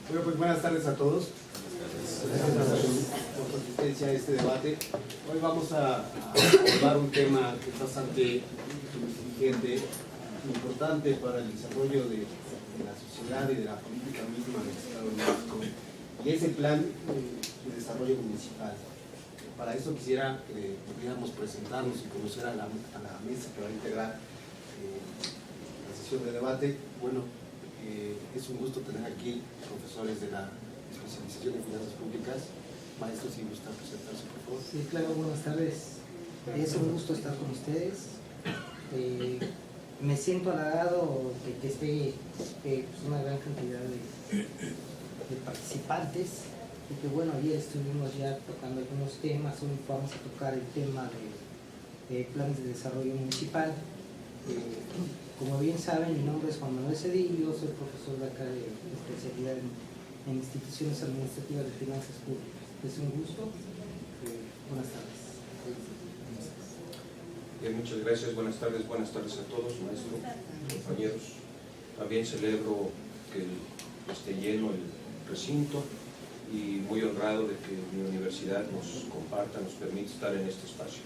Bueno, pues buenas tardes a todos. Gracias por su asistencia a este debate. Hoy vamos a abordar un tema que es bastante vigente, importante para el desarrollo de la sociedad y de la política misma del Estado de México, y es el plan de desarrollo municipal. Para eso quisiera que pudiéramos presentarnos y conocer a la mesa que va a integrar la sesión de debate. Bueno, es un gusto tener aquí profesores de la especialización en finanzas públicas. Maestro, si gusta presentarse, por favor. Sí, claro, buenas tardes. Es un gusto estar con ustedes. Me siento halagado de que esté pues una gran cantidad de participantes. Y que bueno, ayer estuvimos ya tocando algunos temas. Hoy vamos a tocar el tema de planes de desarrollo municipal. Como bien saben, mi nombre es Juan Manuel Cedillo, soy profesor de acá de especialidad en instituciones administrativas de finanzas públicas. Es un gusto. Buenas tardes. Bien, muchas gracias. Buenas tardes a todos, maestro, compañeros. También celebro que esté lleno el recinto y muy honrado de que mi universidad nos comparta, nos permite estar en este espacio.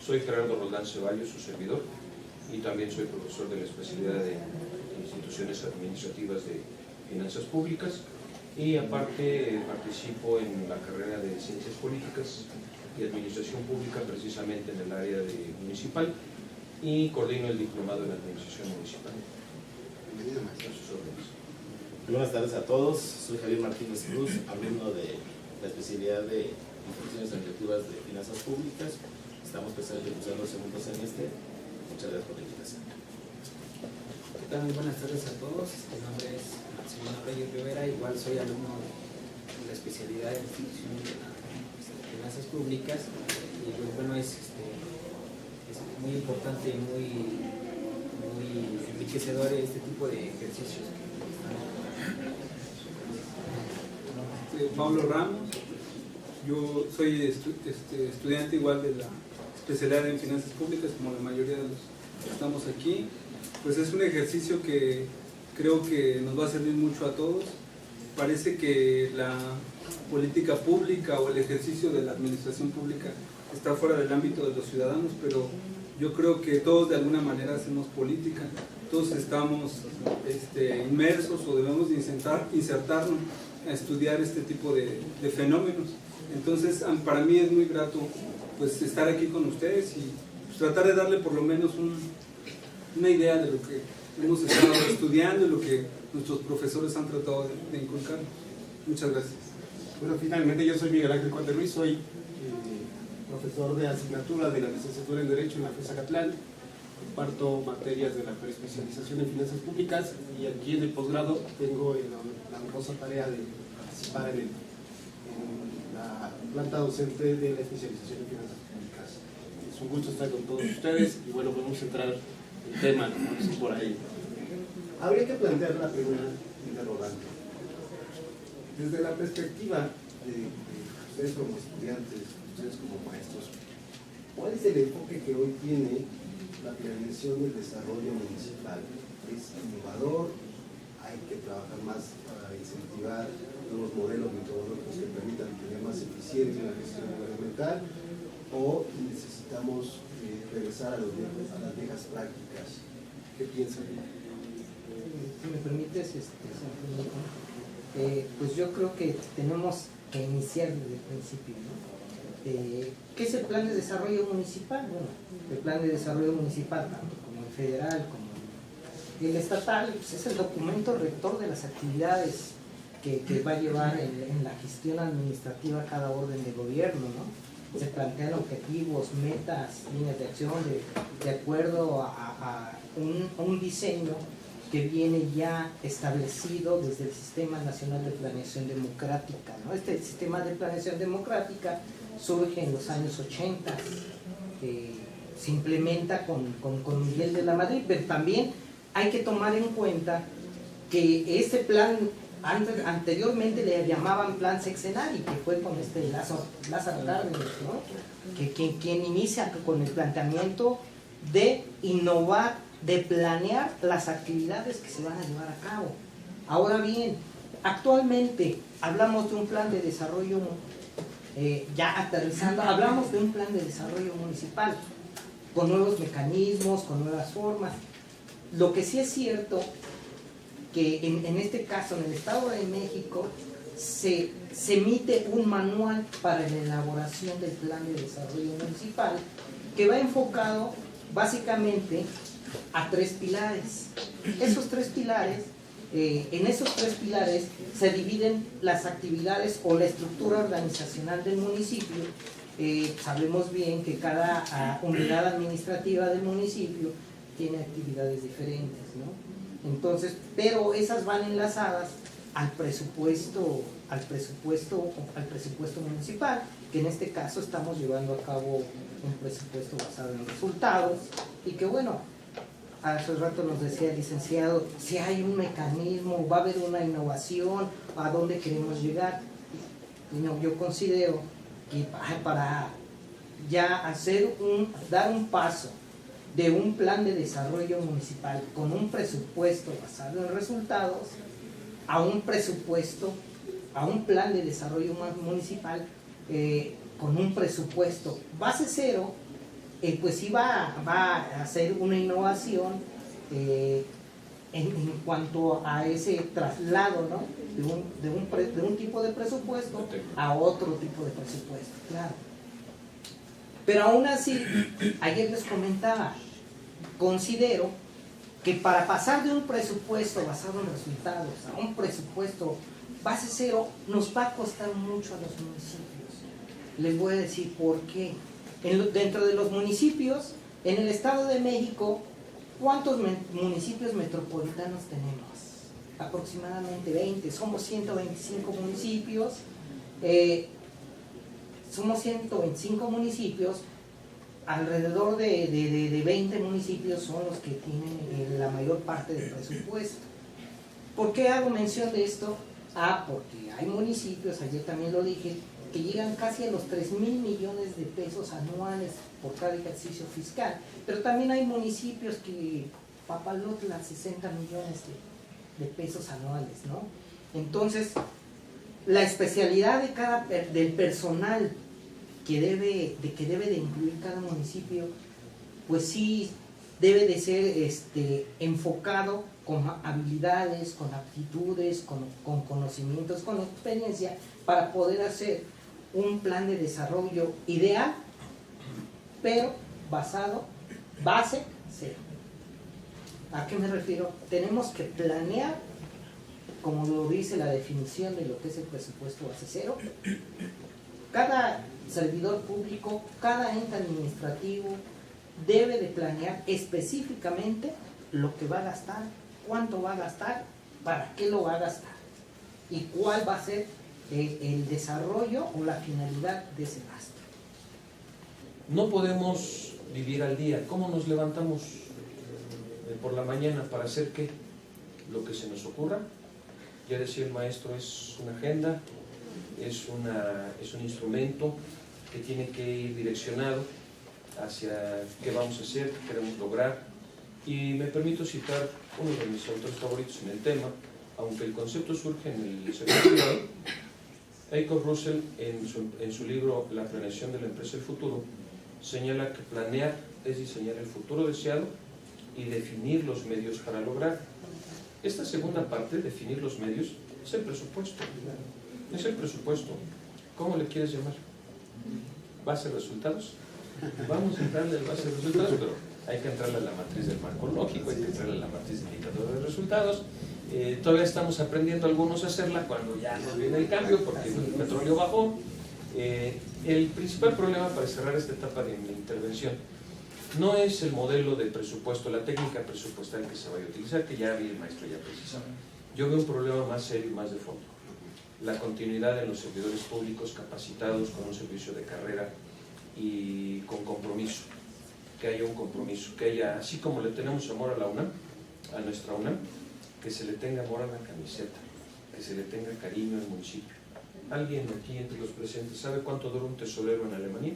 Soy Gerardo Roldán Ceballos, su servidor, y también soy profesor de la especialidad de instituciones administrativas de finanzas públicas, y aparte participo en la carrera de ciencias políticas y administración pública, precisamente en el área de municipal, y coordino el diplomado en administración municipal. Bienvenido, maestro, a sus órdenes. Buenas tardes a todos, soy Javier Martínez Cruz, alumno de la especialidad de instituciones administrativas de finanzas públicas. Estamos presentes cursando el segundo semestre. Muchas gracias por la invitación. ¿Qué tal? Muy buenas tardes a todos. Mi nombre es Maximiliano Reyes Rivera, igual soy alumno de la especialidad de institución de finanzas públicas, y pues bueno, es muy importante y muy enriquecedor este tipo de ejercicios. Pablo Ramos, yo soy estudiante igual de la especialidad en finanzas públicas, como la mayoría de los que estamos aquí. Pues es un ejercicio que creo que nos va a servir mucho a todos. Parece que la política pública o el ejercicio de la administración pública está fuera del ámbito de los ciudadanos, pero yo creo que todos de alguna manera hacemos política, todos estamos inmersos o debemos de insertarnos a estudiar este tipo de fenómenos. Entonces para mí es muy grato pues estar aquí con ustedes y pues, tratar de darle por lo menos una idea de lo que hemos estado estudiando y lo que nuestros profesores han tratado de inculcar. Muchas gracias. Bueno, finalmente yo soy Miguel Ángel Conde Ruiz, soy profesor de asignatura de la licenciatura en Derecho en la FES Acatlán. Imparto materias de la especialización en finanzas públicas, y aquí en el posgrado tengo la honrosa tarea de participar en la planta docente de la especialización en finanzas públicas. Es un gusto estar con todos ustedes y bueno, vamos a entrar en tema, como dicen por ahí. Habría que plantear la primera interrogante. Desde la perspectiva de ustedes como estudiantes, ustedes como maestros, ¿cuál es el enfoque que hoy tiene la planeación del desarrollo municipal? ¿Es innovador? ¿Hay que trabajar más para incentivar nuevos modelos metodológicos que permitan tener más eficiencia en la gestión gubernamental? ¿O necesitamos regresar a las viejas prácticas? ¿Qué piensan? Si me permites, pues yo creo que tenemos que iniciar desde el principio, ¿no? ¿Qué es el plan de desarrollo municipal? Bueno, el plan de desarrollo municipal, tanto como el federal como el estatal, pues es el documento rector de las actividades que va a llevar en la gestión administrativa cada orden de gobierno, ¿no? Se plantean objetivos, metas, líneas de acción de acuerdo a un diseño que viene ya establecido desde el Sistema Nacional de Planeación Democrática, ¿no? Este sistema de planeación democrática surge en los años 80, se implementa con Miguel de la Madrid, pero también hay que tomar en cuenta que este plan anteriormente le llamaban plan sexenal, y que fue con Lázaro Cárdenas, ¿no? quien inicia con el planteamiento de innovar, de planear las actividades que se van a llevar a cabo. Ahora bien, Actualmente hablamos de un plan de desarrollo, ya aterrizando, hablamos de un plan de desarrollo municipal, con nuevos mecanismos, con nuevas formas. Lo que sí es cierto, que en este caso, en el Estado de México, se emite un manual para la elaboración del plan de desarrollo municipal, que va enfocado básicamente a 3 pilares. Esos 3 pilares, en esos 3 pilares se dividen las actividades o la estructura organizacional del municipio. Sabemos bien que cada unidad administrativa del municipio tiene actividades diferentes, ¿no? Entonces, pero esas van enlazadas al presupuesto municipal, que en este caso estamos llevando a cabo un presupuesto basado en resultados, y que bueno, hace rato nos decía el licenciado, si hay un mecanismo, va a haber una innovación, a dónde queremos llegar. Y no, yo considero que para ya dar un paso de un plan de desarrollo municipal con un presupuesto basado en resultados a un plan de desarrollo municipal con un presupuesto base cero, pues sí va a hacer una innovación en cuanto a ese traslado, ¿no? de un tipo de presupuesto a otro tipo de presupuesto, claro. Pero aún así, ayer les comentaba, considero que para pasar de un presupuesto basado en resultados a un presupuesto base cero nos va a costar mucho a los municipios. Les voy a decir por qué. Dentro de los municipios, en el Estado de México, ¿cuántos municipios metropolitanos tenemos? Aproximadamente 20. Somos 125 municipios. Alrededor de 20 municipios son los que tienen la mayor parte del presupuesto. ¿Por qué hago mención de esto? Porque hay municipios, ayer también lo dije, que llegan casi a los 3,000 millones de pesos anuales por cada ejercicio fiscal, pero también hay municipios que papalotlan 60 millones de pesos anuales, ¿no? Entonces, la especialidad del personal que debe de incluir cada municipio, pues sí debe de ser enfocado con habilidades, con aptitudes, con conocimientos, con experiencia, para poder hacer un plan de desarrollo ideal, pero base cero. ¿A qué me refiero? Tenemos que planear, como lo dice la definición de lo que es el presupuesto base cero. Cada servidor público, cada ente administrativo debe de planear específicamente lo que va a gastar, cuánto va a gastar, para qué lo va a gastar y cuál va a ser el desarrollo o la finalidad de ese gasto. No podemos vivir al día. ¿Cómo nos levantamos por la mañana para hacer qué? Lo que se nos ocurra. Ya decía el maestro, es una agenda, es un instrumento que tiene que ir direccionado hacia qué vamos a hacer, qué queremos lograr. Y me permito citar uno de mis autores favoritos en el tema, aunque el concepto surge en el sector privado. Jacob Russell, en su libro La planeación de la empresa del futuro, señala que planear es diseñar el futuro deseado y definir los medios para lograr. Esta segunda parte, definir los medios, es el presupuesto. Es el presupuesto. ¿Cómo le quieres llamar? ¿Base de resultados? Vamos a entrarle al base de resultados, pero hay que entrarle a la matriz del marco lógico, hay que entrarle a la matriz de indicador de resultados. Todavía estamos aprendiendo algunos a hacerla cuando ya nos viene el cambio, porque el petróleo bajó. El principal problema, para cerrar esta etapa de mi intervención, no es el modelo de presupuesto, la técnica presupuestal que se vaya a utilizar, que ya vi el maestro ya precisaba. Yo veo un problema más serio y más de fondo. La continuidad en los servidores públicos capacitados con un servicio de carrera y con compromiso. Que haya un compromiso, que haya, así como le tenemos amor a la UNAM, a nuestra UNAM, que se le tenga amor a la camiseta, que se le tenga cariño al municipio. ¿Alguien aquí entre los presentes sabe cuánto dura un tesorero en Alemania?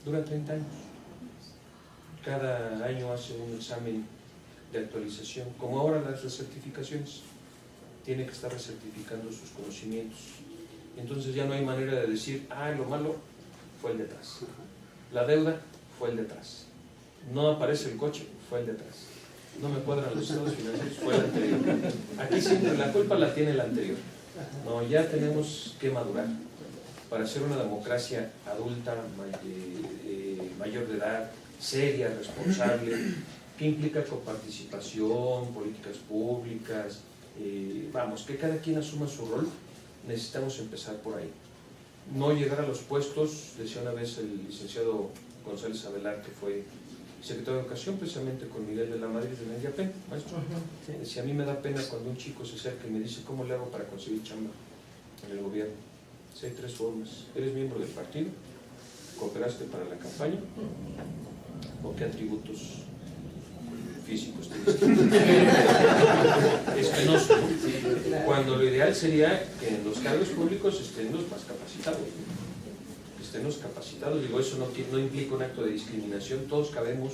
Dura 30 años. Cada año hace un examen de actualización, como ahora las certificaciones. tiene que estar recertificando sus conocimientos. Entonces ya no hay manera de decir, lo malo fue el de atrás, la deuda fue el de atrás, no aparece el coche, fue el de atrás, no me cuadran los estados financieros, fue el anterior. Aquí siempre la culpa la tiene el anterior. No, ya tenemos que madurar para ser una democracia adulta, mayor de edad, seria, responsable, que implica coparticipación, políticas públicas, que cada quien asuma su rol. Necesitamos empezar por ahí. No llegar a los puestos, decía una vez el licenciado González Avelar, que fue secretario de Educación, precisamente con Miguel de la Madrid de Mediapen, maestro. Decía, a mí me da pena cuando un chico se acerca y me dice, ¿cómo le hago para conseguir chamba en el gobierno? Si hay 3 formas: eres miembro del partido, cooperaste para la campaña, o qué atributos físicos tienes. Es penoso, ¿no? Cuando lo ideal sería que en los cargos públicos estén los más capacitados, estén los capacitados. Digo, eso no implica un acto de discriminación, todos cabemos,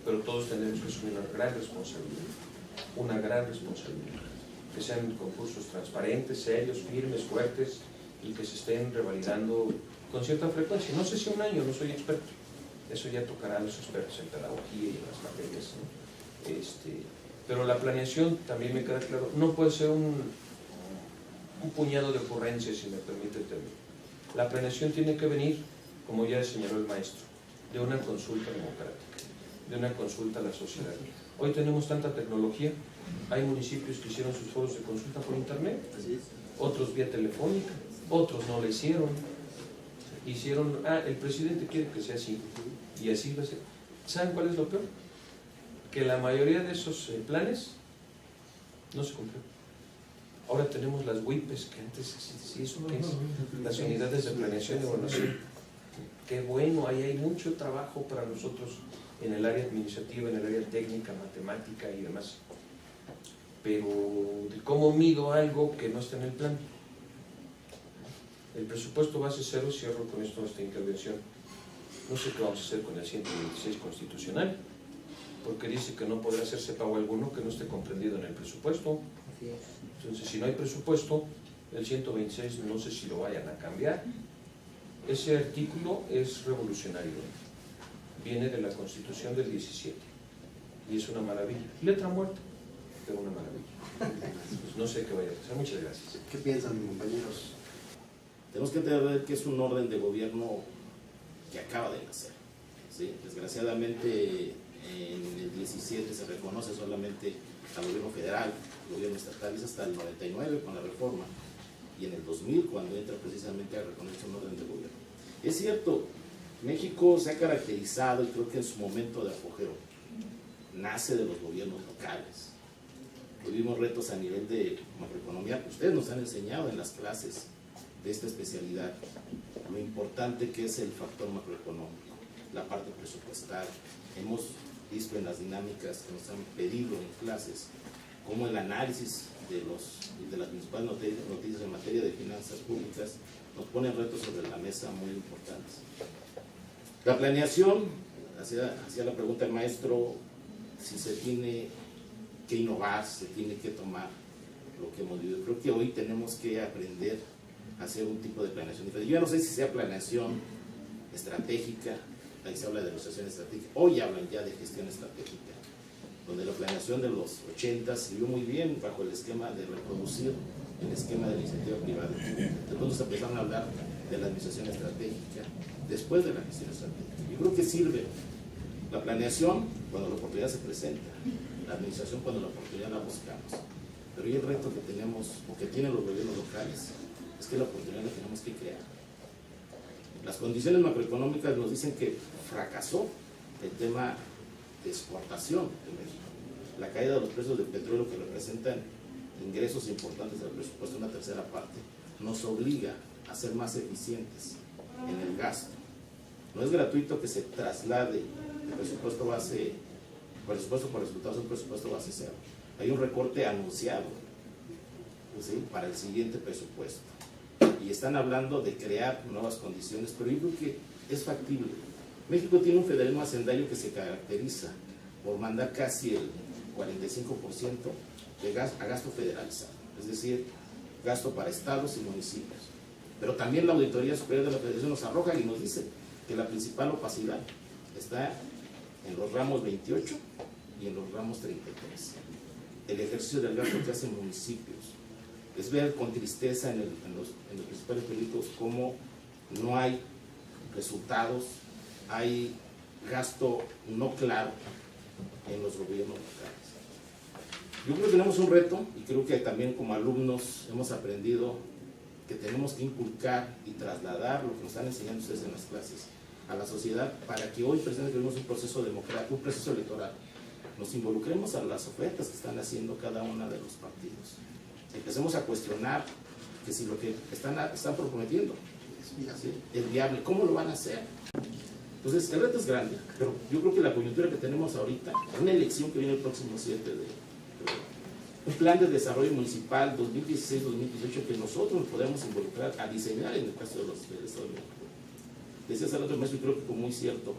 pero todos tenemos que asumir una gran responsabilidad, que sean concursos transparentes, serios, firmes, fuertes, y que se estén revalidando con cierta frecuencia. No sé si un año, no soy experto, eso ya tocará a los expertos en pedagogía y en las materias, ¿no? Pero la planeación, también me queda claro, no puede ser un puñado de ocurrencias, si me permite el término. La planeación tiene que venir, como ya señaló el maestro, de una consulta democrática, de una consulta a la sociedad. Hoy tenemos tanta tecnología, hay municipios que hicieron sus foros de consulta por internet, otros vía telefónica, otros no lo hicieron. El presidente quiere que sea así, y así va a ser. ¿Saben cuál es lo peor? Que la mayoría de esos planes no se cumplió. Ahora tenemos las WIPs, que antes, ¿sí eso qué es? Las unidades de planeación y evaluación. Qué bueno, ahí hay mucho trabajo para nosotros en el área administrativa, en el área técnica, matemática y demás. Pero, ¿cómo mido algo que no está en el plan? El presupuesto base cero, cierro con esto esta intervención. No sé qué vamos a hacer con el 126 constitucional, porque dice que no podrá hacerse pago alguno que no esté comprendido en el presupuesto. Entonces, si no hay presupuesto, el 126 no sé si lo vayan a cambiar. Ese artículo es revolucionario, viene de la Constitución del 17 y es una maravilla. Letra muerta, pero una maravilla. Pues no sé qué vaya a pasar. Muchas gracias. ¿Qué piensan, compañeros? Tenemos que entender que es un orden de gobierno que acaba de nacer, ¿sí? Desgraciadamente en el 17 se reconoce solamente al gobierno federal, al gobierno estatal, es hasta el 99 con la reforma, y en el 2000 cuando entra precisamente a reconocer un orden de gobierno. Es cierto, México se ha caracterizado, y creo que en su momento de apogeo, nace de los gobiernos locales. Tuvimos retos a nivel de macroeconomía, ustedes nos han enseñado en las clases de esta especialidad lo importante que es el factor macroeconómico, la parte presupuestal. Hemos visto en las dinámicas que nos han pedido en clases cómo el análisis de las principales noticias en materia de finanzas públicas nos ponen retos sobre la mesa muy importantes. La planeación, hacía la pregunta el maestro, si se tiene que innovar, se tiene que tomar lo que hemos vivido. Creo que hoy tenemos que aprender a hacer un tipo de planeación diferente. Yo no sé si sea planeación estratégica, ahí se habla de negociación estratégica, hoy hablan ya de gestión estratégica, donde la planeación de los 80 sirvió muy bien bajo el esquema de reproducir el esquema de la iniciativa privada. Entonces empezaron a hablar de la administración estratégica después de la gestión estratégica. Yo creo que sirve la planeación cuando la oportunidad se presenta, la administración cuando la oportunidad la buscamos. Pero hoy el reto que tenemos, o que tienen los gobiernos locales, es que la oportunidad la tenemos que crear. Las condiciones macroeconómicas nos dicen que fracasó el tema de exportación de México. La caída de los precios del petróleo, que representan ingresos importantes del presupuesto, una tercera parte, nos obliga a ser más eficientes en el gasto. No es gratuito que se traslade el presupuesto base, presupuesto por resultados, un presupuesto base cero. Hay un recorte anunciado, ¿sí?, para el siguiente presupuesto. Y están hablando de crear nuevas condiciones, pero yo creo que es factible. México tiene un federalismo hacendario que se caracteriza por mandar casi el 45% a gasto federalizado, es decir, gasto para estados y municipios. Pero también la Auditoría Superior de la Federación nos arroja y nos dice que la principal opacidad está en los ramos 28 y en los ramos 33. El ejercicio del gasto que hacen municipios. Es ver con tristeza en los principales periódicos cómo no hay resultados, hay gasto no claro en los gobiernos locales. Yo creo que tenemos un reto y creo que también como alumnos hemos aprendido que tenemos que inculcar y trasladar lo que nos están enseñando ustedes en las clases a la sociedad para que hoy, precisamente, que vivimos un proceso democrático, un proceso electoral, nos involucremos a las ofertas que están haciendo cada uno de los partidos. Empecemos a cuestionar que si lo que están proponiendo ¿sí? es viable, ¿cómo lo van a hacer? Entonces, el reto es grande, pero yo creo que la coyuntura que tenemos ahorita, una elección que viene el próximo 7 de febrero, un plan de desarrollo municipal 2016-2018 que nosotros nos podemos involucrar a diseñar en el caso del Estado de México. Decía hace rato, maestro, y creo que fue muy cierto,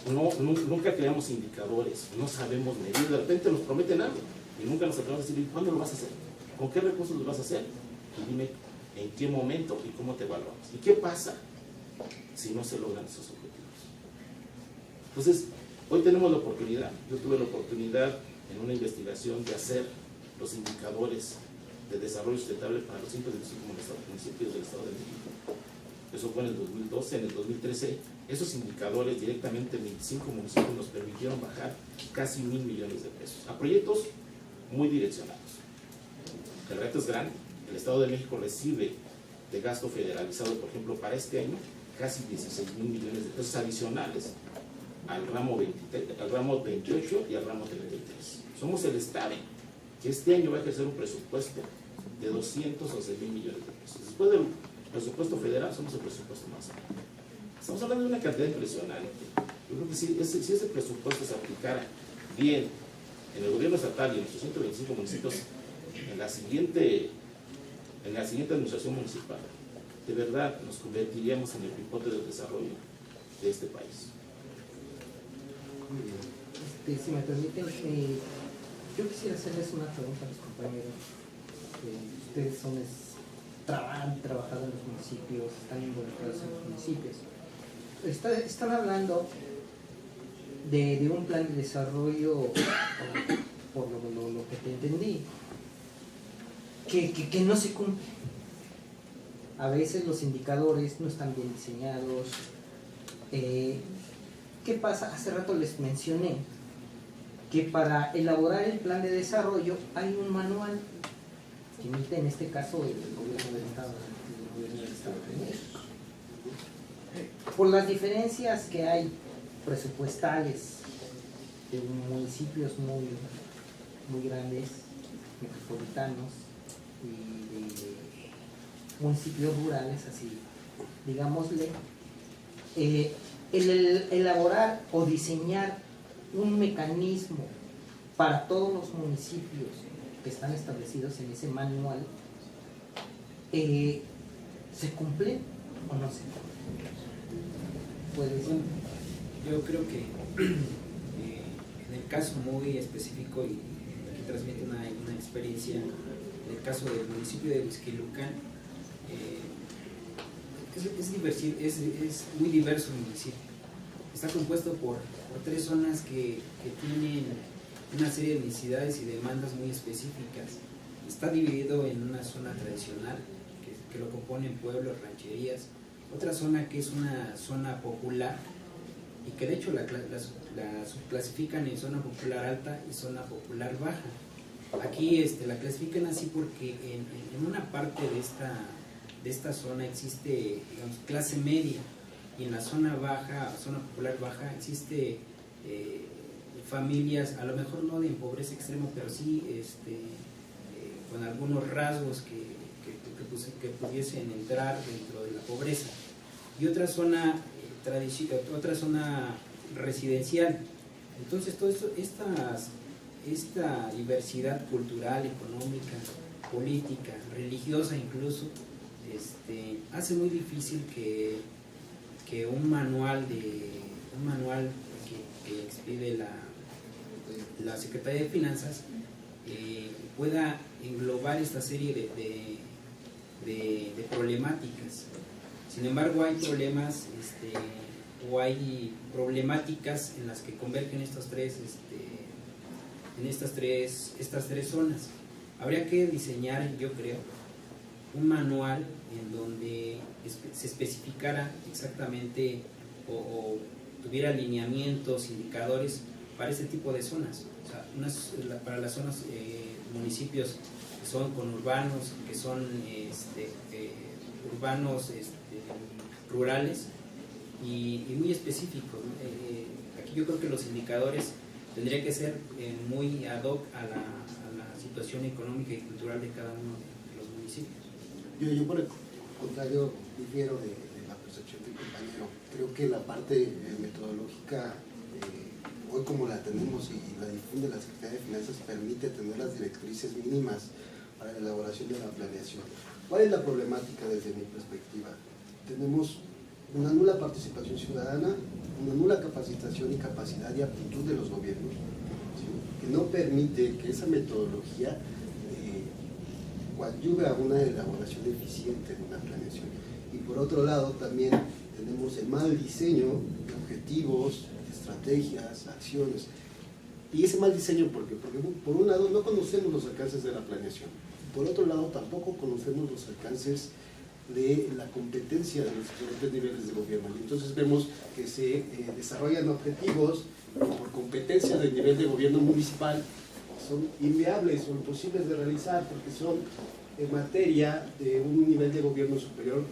nunca creamos indicadores, no sabemos medir, de repente nos prometen algo y nunca nos atrevemos a decir, ¿cuándo lo vas a hacer? ¿Con qué recursos lo vas a hacer? Y dime en qué momento y cómo te evaluamos. ¿Y qué pasa si no se logran esos objetivos? Entonces, hoy tenemos la oportunidad, yo tuve la oportunidad en una investigación de hacer los indicadores de desarrollo sustentable para los 125 municipios del Estado de México. Eso fue en el 2012, en el 2013, esos indicadores directamente en 25 municipios nos permitieron bajar casi 1,000 millones de pesos a proyectos muy direccionados. El reto es grande. El Estado de México recibe de gasto federalizado, por ejemplo, para este año, casi 16,000 millones de pesos adicionales al ramo 28 y al ramo 33. Somos el Estado que este año va a ejercer un presupuesto de 211,000 millones de pesos. Después del presupuesto federal, somos el presupuesto más alto. Estamos hablando de una cantidad impresionante. Yo creo que si ese presupuesto se aplicara bien en el gobierno estatal y en nuestros 125 municipios, en la siguiente administración municipal, de verdad nos convertiríamos en el pivote del desarrollo de este país. Si me permiten, yo quisiera hacerles una pregunta a los compañeros. Ustedes han trabajado en los municipios, están involucrados en los municipios. Están hablando de un plan de desarrollo, por lo que te entendí, que no se cumple. A veces los indicadores no están bien diseñados. ¿Qué pasa? Hace rato les mencioné que para elaborar el plan de desarrollo hay un manual que emite en este caso el gobierno del Estado de México. Por las diferencias que hay presupuestales de municipios muy grandes, metropolitanos, y de municipios rurales, así digámosle, el elaborar o diseñar un mecanismo para todos los municipios que están establecidos en ese manual, ¿se cumple o no se cumple? ¿Puede ser? Yo creo que en el caso muy específico y que transmite una experiencia, en el caso del municipio de Huixquilucan, es muy diverso el municipio. Está compuesto por 3 zonas que tienen una serie de necesidades y demandas muy específicas. Está dividido en una zona tradicional que lo componen pueblos, rancherías, otra zona que es una zona popular y que de hecho la subclasifican en zona popular alta y zona popular baja. Aquí la clasifican así porque en una parte de esta zona existe, digamos, clase media, y en la zona baja, zona popular baja, existe familias, a lo mejor no de pobreza extrema, pero sí con algunos rasgos que pudiesen entrar dentro de la pobreza. Y otra zona residencial. Entonces, todo esto, esta diversidad cultural, económica, política, religiosa incluso, hace muy difícil que un manual que expide la Secretaría de Finanzas pueda englobar esta serie de problemáticas. Sin embargo, hay problemas o hay problemáticas en las que convergen estas tres zonas. Habría que diseñar, yo creo, un manual en donde se especificara exactamente o tuviera lineamientos, indicadores para este tipo de zonas. O sea, para las zonas, municipios que son conurbanos, que son urbanos, rurales y muy específicos, ¿no? Aquí yo creo que los indicadores tendrían que ser muy ad hoc a la situación económica y cultural de cada uno de los municipios. Yo por el contrario difiero de la percepción del compañero. Creo que la parte metodológica, hoy como la tenemos y la difunde la Secretaría de Finanzas, permite tener las directrices mínimas para la elaboración de la planeación. ¿Cuál es la problemática desde mi perspectiva? Tenemos una nula participación ciudadana, una nula capacitación y capacidad y aptitud de los gobiernos, ¿sí?, que no permite que esa metodología coadyuve a una elaboración eficiente de una planeación. Y por otro lado también tenemos el mal diseño de objetivos, estrategias, acciones. Y ese mal diseño, porque por un lado no conocemos los alcances de la planeación, por otro lado tampoco conocemos los alcances de la competencia de los diferentes niveles de gobierno. Y entonces vemos que se desarrollan objetivos por competencia del nivel de gobierno municipal, son inviables o imposibles de realizar porque son en materia de un nivel de gobierno superior,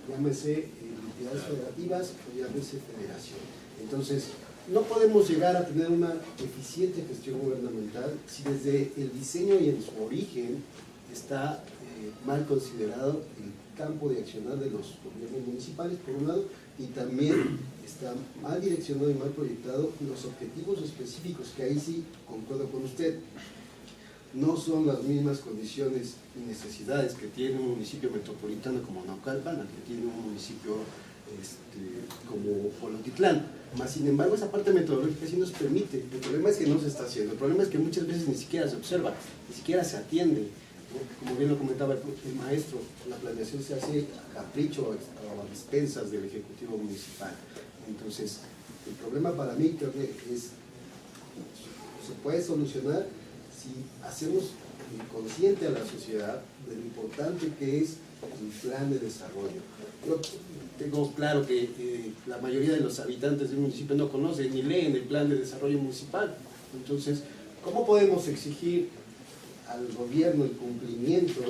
llámese entidades federativas o llámese federación. Entonces, no podemos llegar a tener una eficiente gestión gubernamental si desde el diseño y en su origen está mal considerado el campo de accionar de los gobiernos municipales, por un lado, y también está mal direccionado y mal proyectado los objetivos específicos, que ahí sí concuerdo con usted. No son las mismas condiciones y necesidades que tiene un municipio metropolitano como Naucalpan, al que tiene un municipio como Polotitlán. Más sin embargo, esa parte metodológica sí nos permite. El problema es que no se está haciendo. El problema es que muchas veces ni siquiera se observa, ni siquiera se atiende, ¿no? Como bien lo comentaba el maestro, la planeación se hace a capricho o a expensas del Ejecutivo Municipal. Entonces, el problema para mí creo que se puede solucionar si hacemos consciente a la sociedad de lo importante que es el plan de desarrollo. Yo tengo claro que la mayoría de los habitantes del municipio no conocen ni leen el plan de desarrollo municipal. Entonces, ¿cómo podemos exigir al gobierno el cumplimiento,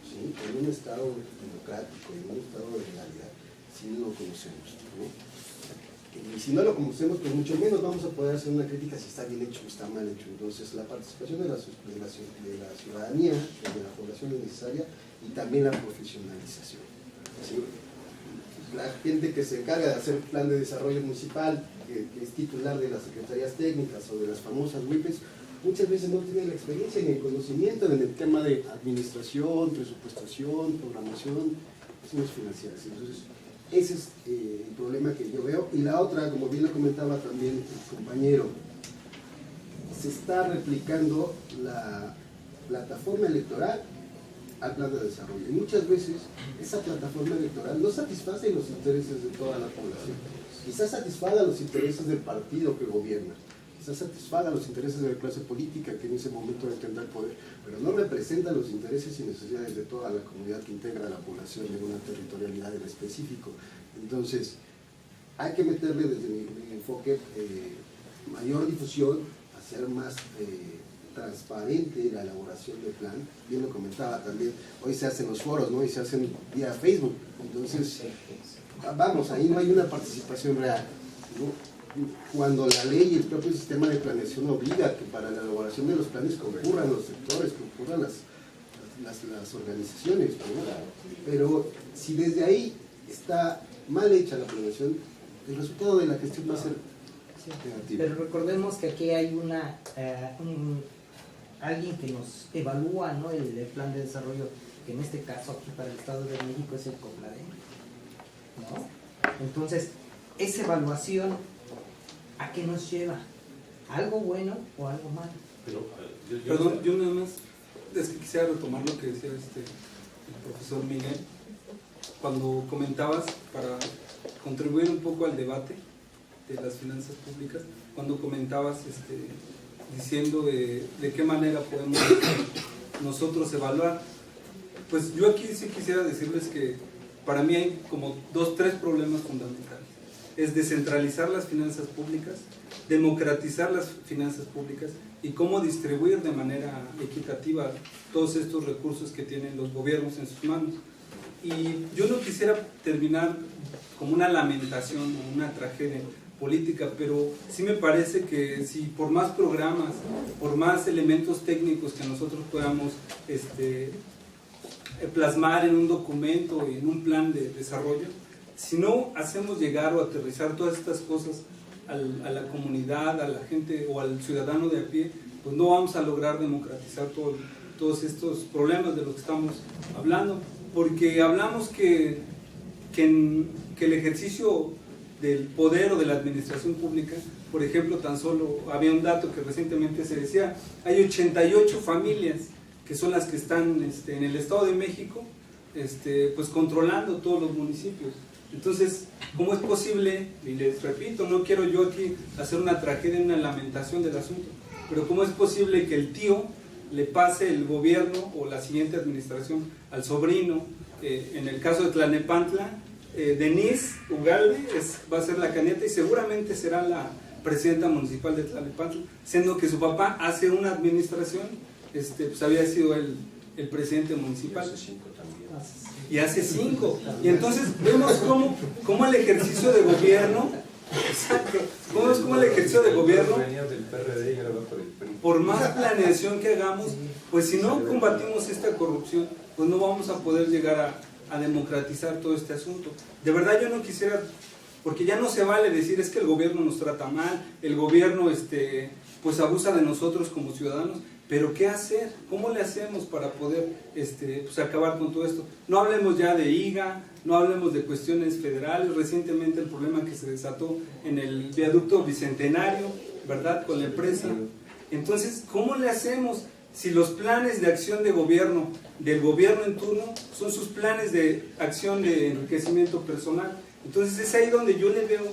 ¿sí?, en un estado democrático, en un estado de legalidad, si no lo conocemos, ¿no? Y si no lo conocemos, pues mucho menos vamos a poder hacer una crítica si está bien hecho o está mal hecho. Entonces, la participación de la ciudadanía, de la población es necesaria, y también la profesionalización, ¿sí? La gente que se encarga de hacer plan de desarrollo municipal, que es titular de las secretarías técnicas o de las famosas WIPES, muchas veces no tiene la experiencia ni el conocimiento en el tema de administración, presupuestación, programación, cuestiones financieras. Entonces, ese es el problema que yo veo. Y la otra, como bien lo comentaba también el compañero, se está replicando la plataforma electoral al plan de desarrollo. Y muchas veces esa plataforma electoral no satisface los intereses de toda la población. Quizás satisfaga los intereses del partido que gobierna, quizás satisfaga los intereses de la clase política que en ese momento tendrá el poder, pero no representa los intereses y necesidades de toda la comunidad que integra la población de una territorialidad en específico. Entonces, hay que meterle desde mi enfoque mayor difusión, hacer más transparente la elaboración del plan. Bien lo comentaba también, hoy se hacen los foros, ¿no?, y se hacen vía Facebook. Entonces, vamos, ahí no hay una participación real, ¿no? Cuando la ley y el propio sistema de planeación obliga que para la elaboración de los planes concurran los sectores, concurran las organizaciones, ¿no? Pero si desde ahí está mal hecha la planeación, el resultado de la gestión va a ser negativo. Pero recordemos que aquí hay alguien que nos evalúa, ¿no?, el plan de desarrollo, que en este caso aquí para el Estado de México es el COPLADE, ¿no? Entonces, esa evaluación, ¿a qué nos lleva? algo bueno o algo malo. Pero, Perdón, yo nada más es que quisiera retomar lo que decía el profesor Miguel cuando comentabas, para contribuir un poco al debate de las finanzas públicas, cuando comentabas diciendo de qué manera podemos nosotros evaluar. Pues yo aquí sí quisiera decirles que para mí hay como 3 problemas fundamentales. Es descentralizar las finanzas públicas, democratizar las finanzas públicas y cómo distribuir de manera equitativa todos estos recursos que tienen los gobiernos en sus manos. Y yo no quisiera terminar como una lamentación o una tragedia política, pero sí me parece que si por más programas, por más elementos técnicos que nosotros podamos plasmar en un documento y en un plan de desarrollo, si no hacemos llegar o aterrizar todas estas cosas a la comunidad, a la gente o al ciudadano de a pie, pues no vamos a lograr democratizar todos estos problemas de los que estamos hablando, porque hablamos que el ejercicio del poder o de la administración pública, por ejemplo, tan solo había un dato que recientemente se decía, hay 88 familias que son las que están en el Estado de México, pues controlando todos los municipios. Entonces, ¿cómo es posible? Y les repito, no quiero yo aquí hacer una tragedia, una lamentación del asunto, pero ¿cómo es posible que el tío le pase el gobierno o la siguiente administración al sobrino? En el caso de Tlalnepantla, Denise Ugalde va a ser la candidata y seguramente será la presidenta municipal de Tlalnepantla, siendo que su papá hace una administración, pues había sido el presidente municipal. Y hace 5. Y entonces vemos cómo el ejercicio de gobierno, exacto, cómo el ejercicio de gobierno, por más planeación que hagamos, pues si no combatimos esta corrupción, pues no vamos a poder llegar a democratizar todo este asunto. De verdad yo no quisiera, porque ya no se vale decir es que el gobierno nos trata mal, el gobierno pues abusa de nosotros como ciudadanos. Pero ¿qué hacer? ¿Cómo le hacemos para poder pues acabar con todo esto? No hablemos ya de IGA, no hablemos de cuestiones federales. Recientemente el problema que se desató en el viaducto Bicentenario, ¿verdad? Con la empresa. Entonces, ¿cómo le hacemos si los planes de acción de gobierno del gobierno en turno son sus planes de acción de enriquecimiento personal? Entonces es ahí donde yo le veo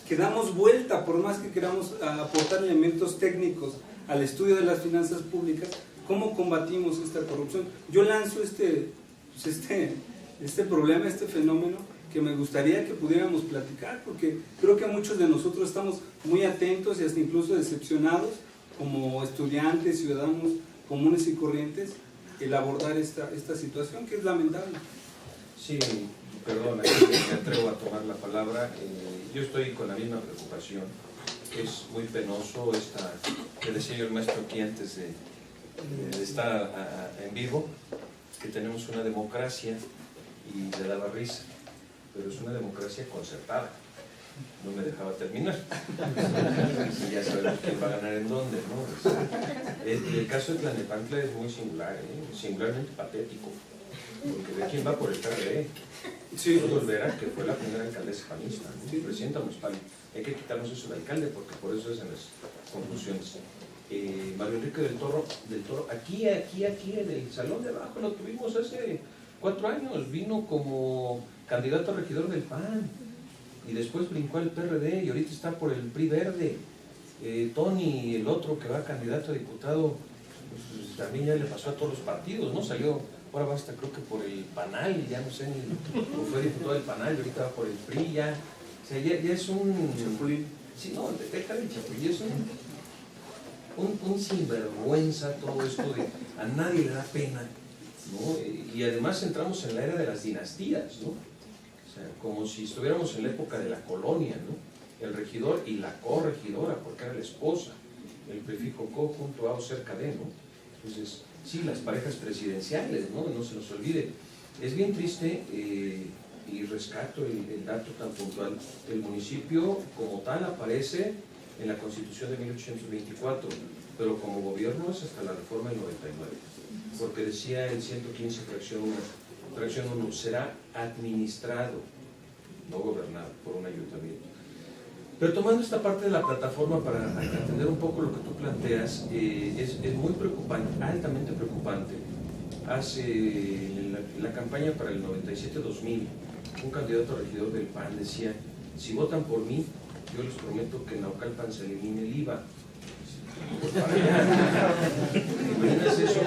que damos vuelta, por más que queramos aportar elementos técnicos al estudio de las finanzas públicas, ¿cómo combatimos esta corrupción? Yo lanzo este problema, este fenómeno, que me gustaría que pudiéramos platicar, porque creo que muchos de nosotros estamos muy atentos y hasta incluso decepcionados como estudiantes, ciudadanos comunes y corrientes, el abordar esta situación que es lamentable. Sí, perdón, me atrevo a tomar la palabra. Yo estoy con la misma preocupación. Es muy penoso que decía yo el maestro aquí antes de estar en vivo, que tenemos una democracia y le daba risa, pero es una democracia concertada. No me dejaba terminar. Y ya sabemos quién va a ganar en dónde, ¿no? El caso de Tlalnepantla es muy singular, singularmente patético, porque de quién va por el PRD. Sí. Todos verán que fue la primera alcaldesa panista, ¿no? Sí. Presidenta municipal. Hay que quitarnos eso del alcalde, porque por eso es en las conclusiones. Mario Enrique del Toro, aquí en el salón de abajo, lo tuvimos hace 4 años, vino como candidato a regidor del PAN, y después brincó al PRD, y ahorita está por el PRI verde. Tony, el otro que va candidato a diputado, pues también ya le pasó a todos los partidos, ¿no? Salió, ahora va hasta creo que por el PANAL, ya no sé, o fue diputado del PANAL, y ahorita va por el PRI, ya. O sea, ya es un... Chapulín. Sí, no, déjale el chapulín, es un sinvergüenza todo esto de a nadie le da pena, ¿no? Y además entramos en la era de las dinastías, ¿no? O sea, como si estuviéramos en la época de la colonia, ¿no? El regidor y la corregidora, porque era la esposa, el prefijo co junto a o cerca de, ¿no? Entonces, sí, las parejas presidenciales, ¿no? No se nos olvide. Es bien triste, y rescato el dato tan puntual. El municipio como tal aparece en la Constitución de 1824, pero como gobierno es hasta la reforma del 99, porque decía el 115 fracción 1, será administrado, no gobernado, por un ayuntamiento. Pero tomando esta parte de la plataforma para entender un poco lo que tú planteas, es muy preocupante, altamente preocupante. En la campaña para el 97-2000, un candidato a regidor del PAN decía: si votan por mí, yo les prometo que en Naucalpan se elimine el IVA. Pues para allá. ¿Imaginas eso?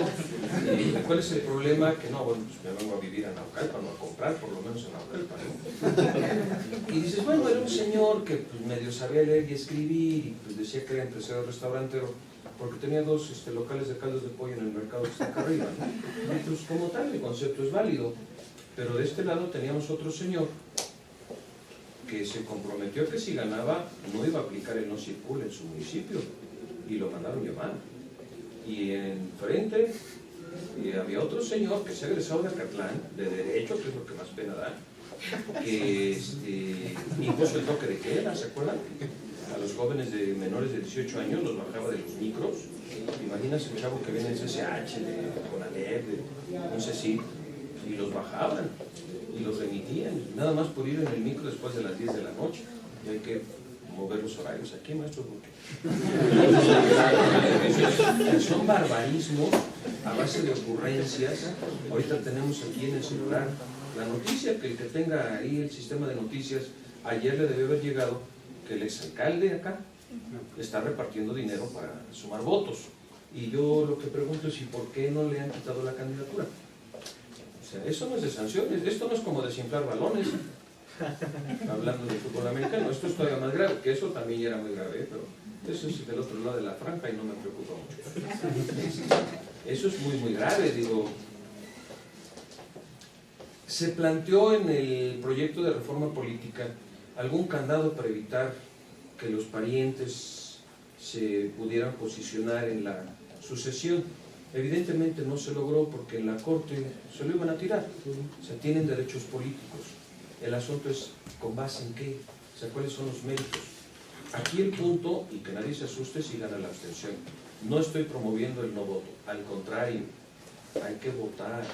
¿Cuál es el problema? Que no, bueno, pues me vengo a vivir a Naucalpan o a comprar, por lo menos en Naucalpan, ¿no? Y dices, bueno, era un señor que pues, medio sabía leer y escribir, y pues decía que era empresario restaurantero, porque tenía dos locales de caldos de pollo en el mercado que está acá arriba, ¿no? Y pues como tal, el concepto es válido. Pero de este lado teníamos otro señor que se comprometió que si ganaba no iba a aplicar el no circula en su municipio, y lo mandaron llamar. Y enfrente había otro señor que se ha egresado de Acatlán, de Derecho, que es lo que más pena da, que impuso el toque de queda, ¿se acuerdan? A los jóvenes de menores de 18 años los bajaba de los micros. Imagínate un chavo que viene del CCH, de Conalep, de un CECIP, y los bajaban y los remitían, nada más por ir en el micro después de las 10 de la noche. Y hay que mover los horarios aquí, maestro, porque son barbarismos a base de ocurrencias. Ahorita tenemos aquí en el celular la noticia, que el que tenga ahí el sistema de noticias, ayer le debió haber llegado que el exalcalde acá está repartiendo dinero para sumar votos. Y yo lo que pregunto es: ¿y por qué no le han quitado la candidatura? O sea, eso no es de sanciones, esto no es como desinflar balones. Hablando de fútbol americano, esto es todavía más grave, que eso también ya era muy grave, pero eso es del otro lado de la franja y no me preocupa mucho. Eso es muy, muy grave, digo. Se planteó en el proyecto de reforma política algún candado para evitar que los parientes se pudieran posicionar en la sucesión. Evidentemente no se logró porque en la corte se lo iban a tirar. O sea, tienen derechos políticos. El asunto es ¿con base en qué? O sea, ¿cuáles son los méritos? Aquí el punto, y que nadie se asuste si gana la abstención, no estoy promoviendo el no voto, al contrario, hay que votar,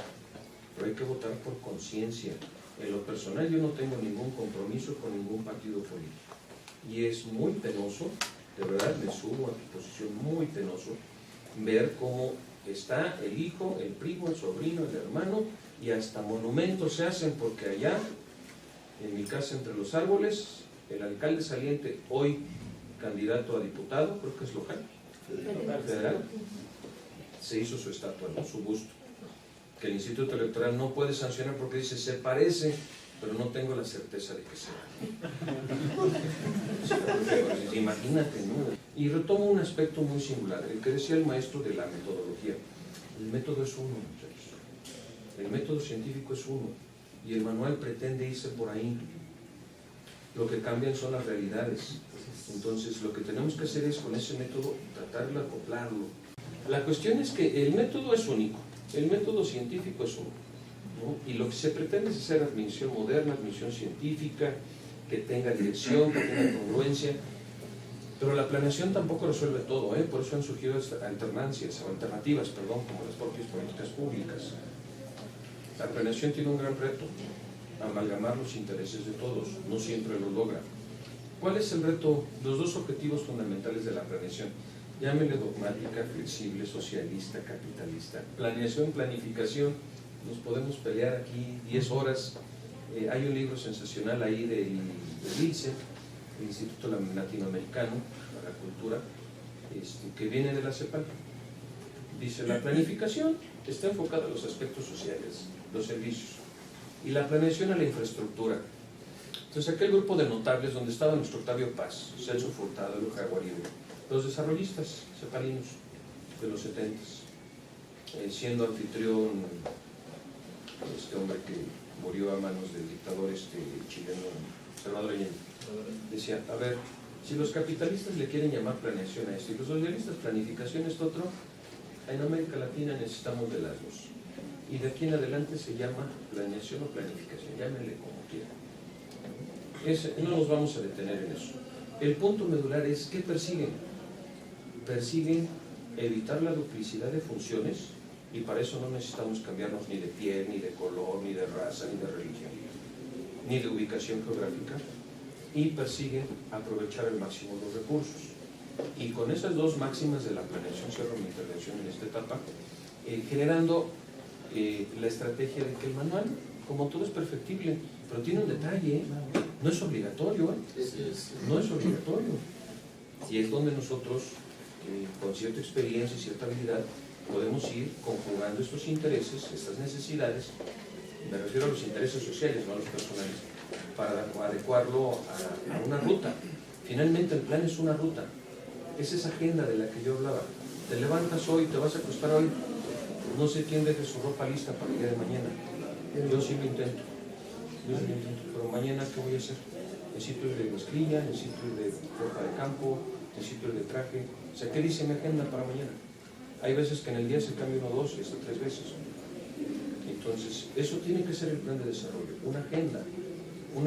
pero hay que votar por conciencia. En lo personal yo no tengo ningún compromiso con ningún partido político. Y es muy penoso, de verdad me sumo a tu posición, muy penoso, ver cómo está el hijo, el primo, el sobrino, el hermano, y hasta monumentos se hacen, porque allá, en mi casa entre los árboles, el alcalde saliente, hoy candidato a diputado, creo que es local, federal, se hizo su estatua, ¿no? Su busto, que el Instituto Electoral no puede sancionar porque dice, se parece, pero no tengo la certeza de que sea. Imagínate, ¿no? Y retomo un aspecto muy singular, el que decía el maestro de la metodología. El método es uno, muchachos. El método científico es uno, y el manual pretende irse por ahí. Lo que cambian son las realidades. Entonces, lo que tenemos que hacer es, con ese método, tratar de acoplarlo. La cuestión es que el método es único, el método científico es uno, ¿no? Y lo que se pretende es hacer admisión moderna, admisión científica, que tenga dirección, que tenga congruencia. Pero la planeación tampoco resuelve todo, ¿eh? Por eso han surgido alternativas, como las propias políticas públicas. La planeación tiene un gran reto, amalgamar los intereses de todos, no siempre lo logra. ¿Cuál es el reto? Los dos objetivos fundamentales de la planeación. Llámele dogmática, flexible, socialista, capitalista. Planeación, planificación, nos podemos pelear aquí 10 horas. Hay un libro sensacional ahí del ILCE, el Instituto Latinoamericano para la Cultura, que viene de la CEPAL. Dice, la planificación está enfocada a los aspectos sociales, los servicios, y la planeación a la infraestructura. Entonces, aquel grupo de notables donde estaba nuestro Octavio Paz, Celso Furtado, Eloy Jaguaribe, los desarrollistas cepalinos de los 70s, siendo anfitrión este hombre que murió a manos del dictador chileno Salvador Allende. Decía, a ver, si los capitalistas le quieren llamar planeación a esto y los socialistas planificación a esto otro, en América Latina necesitamos de las dos. Y de aquí en adelante se llama planeación o planificación, llámenle como quieran. No nos vamos a detener en eso. El punto medular es, ¿qué persiguen? Persiguen evitar la duplicidad de funciones, y para eso no necesitamos cambiarnos ni de piel, ni de color, ni de raza, ni de religión, ni de ubicación geográfica. y persiguen aprovechar al máximo los recursos. Y con esas dos máximas de la planeación cierro mi intervención en esta etapa, generando la estrategia de que el manual, como todo, es perfectible, pero tiene un detalle, no es obligatorio, no es obligatorio. Y es donde nosotros, con cierta experiencia y cierta habilidad, podemos ir conjugando estos intereses, estas necesidades, me refiero a los intereses sociales, no a los personales, para adecuarlo a una ruta. Finalmente el plan es una ruta, es esa agenda de la que yo hablaba. Te levantas hoy, te vas a acostar hoy, no sé quién deje su ropa lista para el día de mañana. Yo sí lo intento, pero mañana ¿qué voy a hacer? Necesito ir de mezclilla, necesito ir de ropa de campo, necesito ir de traje. O sea, ¿qué dice mi agenda para mañana? Hay veces que en el día se cambia 1, 2 y hasta 3 veces. Entonces, eso tiene que ser el plan de desarrollo, una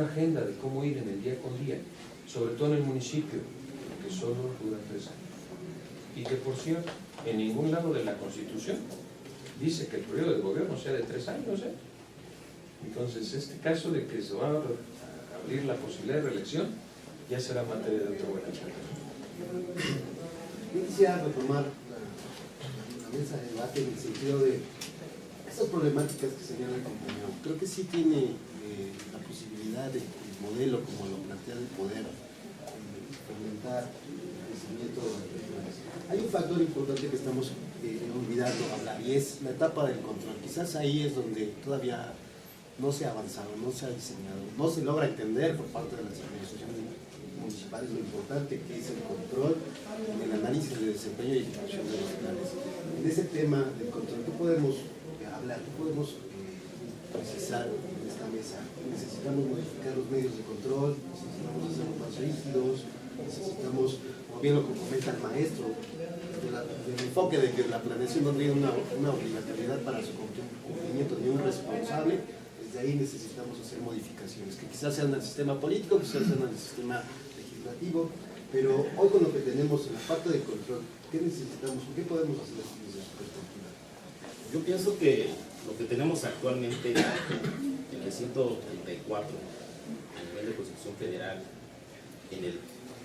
agenda de cómo ir en el día con día, sobre todo en el municipio, que solo dura 3 años. Y que, por cierto, en ningún lado de la Constitución dice que el periodo de gobierno sea de 3 años, ¿eh? Entonces, este caso de que se va a abrir la posibilidad de reelección, ya será materia de otra buena charla. Yo quisiera retomar la mesa de debate en el sentido de estas problemáticas que señala el compañero. Creo que sí tiene la posibilidad de el modelo, como lo plantea el poder, fomentar el crecimiento de las regiones. Hay un factor importante que estamos olvidando hablar, y es la etapa del control. Quizás ahí es donde todavía no se ha avanzado, no se ha diseñado, no se logra entender por parte de las administraciones municipales lo importante que es el control en el análisis de desempeño y ejecución de los planes. En ese tema del control, ¿qué podemos hablar? ¿Qué podemos precisar en esta mesa? Necesitamos modificar los medios de control, necesitamos hacerlos más rígidos, necesitamos, como bien lo comenta el maestro, del enfoque de que la planeación no tiene una obligatoriedad para su cumplimiento ni un responsable. Desde ahí necesitamos hacer modificaciones, que quizás sean del sistema político, quizás sean del sistema legislativo, pero hoy con lo que tenemos en la parte de control, ¿qué necesitamos? ¿Qué podemos hacer desde su perspectiva? Yo pienso que lo que tenemos actualmente en el 134, a nivel de Constitución Federal, en el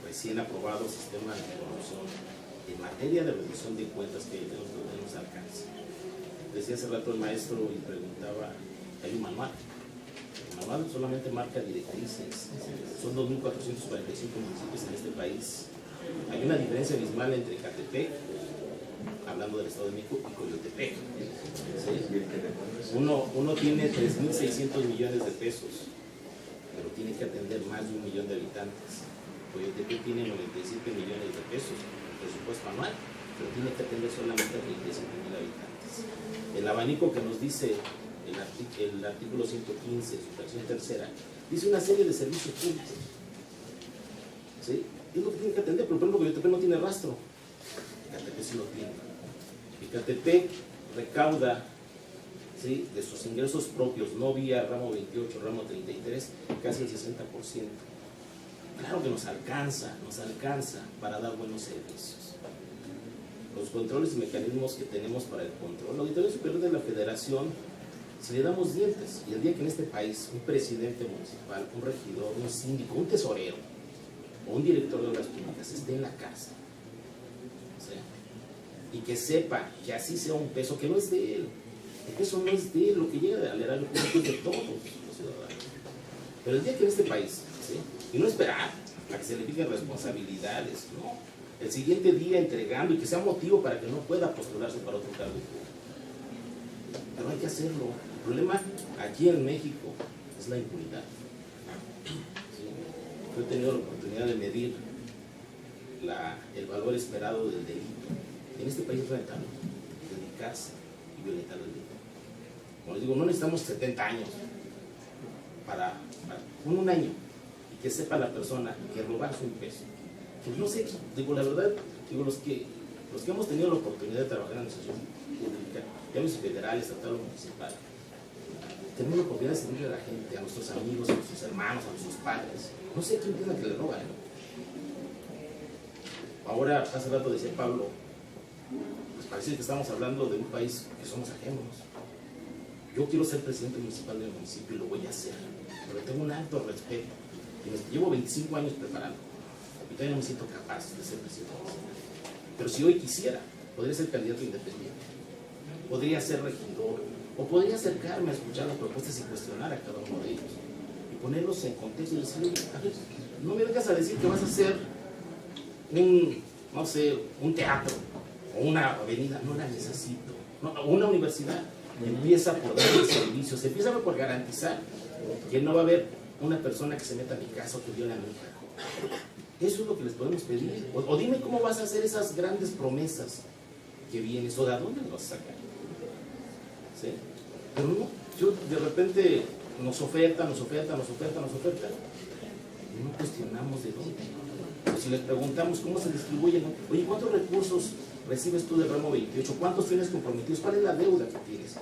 recién aprobado sistema de corrupción, en materia de rendición de cuentas que no tenemos alcance. Decía hace rato el maestro y preguntaba, hay un manual. El manual solamente marca directrices. Son 2.445 municipios en este país. Hay una diferencia abismal entre Ecatepec, hablando del Estado de México, y Coyotepec. ¿Sí? Uno tiene 3.600 millones de pesos, pero tiene que atender más de 1 millón de habitantes. Coyotepec tiene 97 millones de pesos, presupuesto anual, pero tiene que atender solamente a 37.000 habitantes. El abanico que nos dice el artículo 115, su fracción tercera, dice una serie de servicios públicos. ¿Sí? Es lo que tiene que atender, pero por ejemplo Coyotepec no tiene rastro. Ecatepec sí lo tiene. Ecatepec recauda, ¿sí?, de sus ingresos propios, no vía ramo 28, ramo 33, casi el 60%. Claro que nos alcanza para dar buenos servicios. Los controles y mecanismos que tenemos para el control, la Auditoría Superior de la Federación, si le damos dientes, y el día que en este país un presidente municipal, un regidor, un síndico, un tesorero o un director de obras públicas esté en la casa, ¿sí?, y que sepa que así sea un peso, que no es de él, el peso no es de él, lo que llega al erario público es de todos los ciudadanos. Pero el día que en este país, ¿sí?, y no esperar a que se le fijen responsabilidades, no, el siguiente día entregando, y que sea motivo para que no pueda postularse para otro cargo público. Pero hay que hacerlo. El problema aquí en México es la impunidad. ¿Sí? Yo he tenido la oportunidad de medir el valor esperado del delito. En este país es rentable dedicarse y violentar el delito. Como les digo, no necesitamos 70 años para un año, y que sepa la persona que robarse un peso. Que no sé, digo la verdad, digo los que hemos tenido la oportunidad de trabajar en la administración pública, llámese federal, estatal o municipal, tenemos la oportunidad de servirle a la gente, a nuestros amigos, a nuestros hermanos, a nuestros padres. No sé quién piensa que le roban. Ahora, hace rato decía Pablo, pues parece que estamos hablando de un país que somos ajenos. Yo quiero ser presidente municipal del municipio y lo voy a hacer, pero tengo un alto respeto Llevo 25 años preparando y todavía no me siento capaz de ser presidente. Pero si hoy quisiera, podría ser candidato independiente, podría ser regidor, o podría acercarme a escuchar las propuestas y cuestionar a cada uno de ellos y ponerlos en contexto y decir, a ver, no me vengas a decir que vas a hacer no sé, un teatro o una avenida, no la necesito, no, una universidad. Empieza por dar servicios, empieza por garantizar que no va a haber una persona que se meta a mi casa o que viole a mi hija. Eso es lo que les podemos pedir. O dime cómo vas a hacer esas grandes promesas que vienes, o de dónde las vas a sacar. ¿Sí? Pero no, yo de repente nos ofertan, y no cuestionamos de dónde. Pues si les preguntamos cómo se distribuyen, ¿no? Oye, ¿cuántos recursos recibes tú del ramo 28? ¿Cuántos tienes comprometidos? ¿Cuál es la deuda que tienes?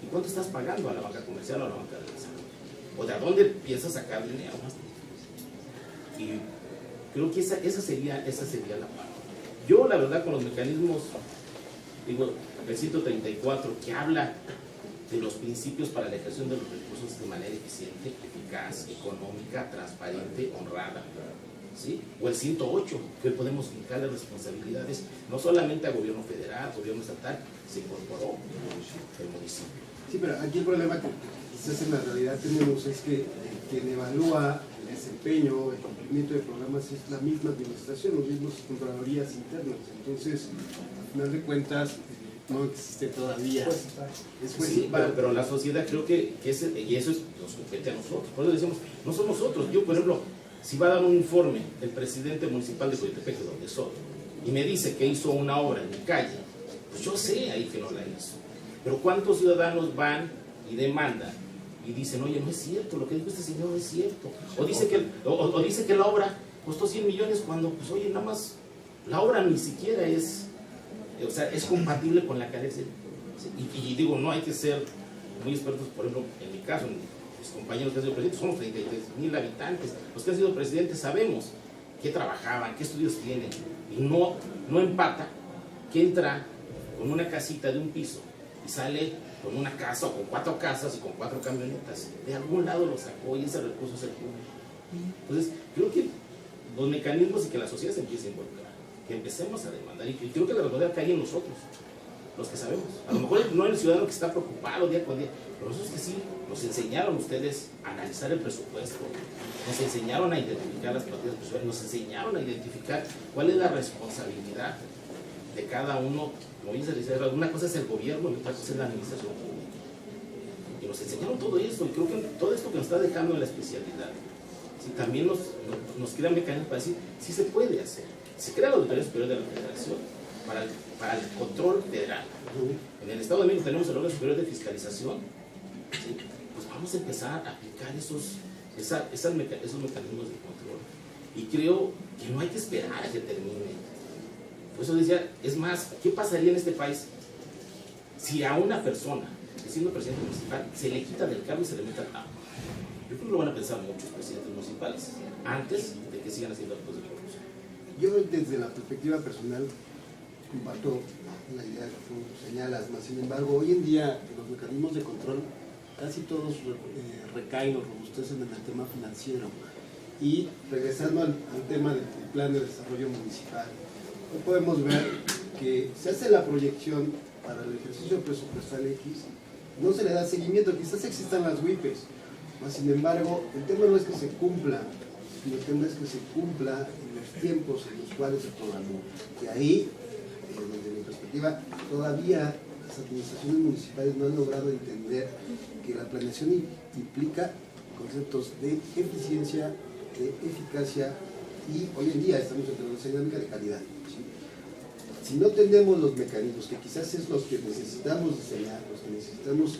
¿Y cuánto estás pagando a la banca comercial o a la banca de desarrollo? ¿O de dónde piensas sacar dinero? Y creo que esa sería la parte. Yo, la verdad, con los mecanismos, digo, el 134, que habla de los principios para la ejecución de los recursos de manera eficiente, eficaz, económica, transparente, honrada, ¿sí? O el 108, que podemos fijarle responsabilidades no solamente a gobierno federal, gobierno estatal, se incorporó el municipio. Sí, pero aquí el problema que quizás en la realidad tenemos es que quien evalúa el desempeño, el cumplimiento de programas es la misma administración, los mismos contralorías internas. Entonces, al final de cuentas, no existe todavía. Sí, pero la sociedad creo que y eso nos compete a nosotros. Por eso decimos, no somos nosotros. Yo, por ejemplo, si va a dar un informe el presidente municipal de Coyotepec, donde soy, y me dice que hizo una obra en mi calle, pues yo sé ahí que no la hizo. Pero ¿cuántos ciudadanos van y demandan y dicen, oye, no es cierto, lo que dijo este señor no es cierto? O dice que la obra costó 100 millones cuando, pues oye, nada más, la obra ni siquiera es compatible con la carencia. Y digo, no hay que ser muy expertos, por ejemplo, en mi caso, mis compañeros que han sido presidentes, somos 33,000 habitantes, los que han sido presidentes sabemos qué trabajaban, qué estudios tienen, y no empata que entra con una casita de un piso y sale con una casa o con 4 casas y con 4 camionetas. De algún lado lo sacó y ese recurso es el público. Entonces, creo que los mecanismos y que la sociedad se empiece a involucrar, que empecemos a demandar, y creo que la responsabilidad cae en nosotros, los que sabemos. A lo mejor no el ciudadano que está preocupado día con día, pero nosotros que sí, nos enseñaron ustedes a analizar el presupuesto, nos enseñaron a identificar las partidas presupuestarias, nos enseñaron a identificar cuál es la responsabilidad de cada uno. Como dice, una cosa es el gobierno y otra cosa es la administración pública. Y nos enseñaron todo esto, y creo que todo esto que nos está dejando en la especialidad, si también nos crean mecanismos para decir, sí se puede hacer. Se crea la Auditoría Superior de la Federación para el control federal. En el Estado de México tenemos el órgano superior de fiscalización. ¿Sí? Pues vamos a empezar a aplicar esos mecanismos de control. Y creo que no hay que esperar a que termine. Por eso decía, es más, ¿qué pasaría en este país si a una persona, que siendo presidente municipal, se le quita del cargo y se le mete al agua? Yo creo que lo van a pensar muchos presidentes municipales antes de que sigan haciendo actos de corrupción. Yo, desde la perspectiva personal, comparto la idea que tú señalas, más sin embargo, hoy en día los mecanismos de control casi todos recaen o robustecen en el tema financiero. Y regresando al tema del plan de desarrollo municipal, hoy podemos ver que se hace la proyección para el ejercicio presupuestal X, no se le da seguimiento, quizás existan las WIPES, más sin embargo, el tema no es que se cumpla, sino el tema es que se cumpla en los tiempos en los cuales se programó. Y ahí, desde mi perspectiva, todavía las administraciones municipales no han logrado entender que la planeación implica conceptos de eficiencia, de eficacia, y hoy en día estamos en una dinámica de calidad. ¿Sí? Si no tenemos los mecanismos, que quizás es los que necesitamos diseñar, los que necesitamos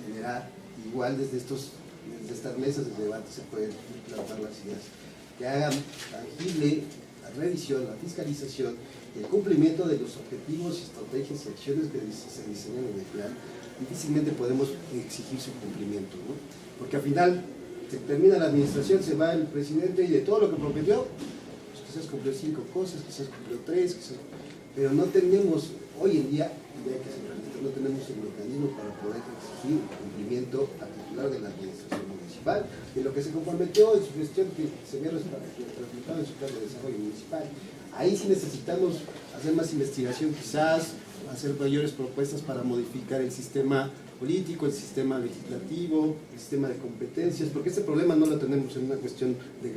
generar, igual desde estas mesas de debate se pueden plantar las ideas, que hagan tangible la revisión, la fiscalización, el cumplimiento de los objetivos, estrategias y acciones que se diseñan en el plan. Difícilmente podemos exigir su cumplimiento, ¿no? Porque al final se termina la administración, se va el presidente y de todo lo que prometió, pues quizás cumplió 5 cosas, quizás cumplió 3, pero no tenemos, hoy en día, que se no tenemos el mecanismo para poder exigir el cumplimiento al titular de la administración municipal. municipal, de lo que se comprometió en su gestión que se había transmitido en su plan de desarrollo municipal. Ahí sí necesitamos hacer más investigación quizás, hacer mayores propuestas para modificar el sistema político, el sistema legislativo, el sistema de competencias, porque este problema no lo tenemos en una cuestión de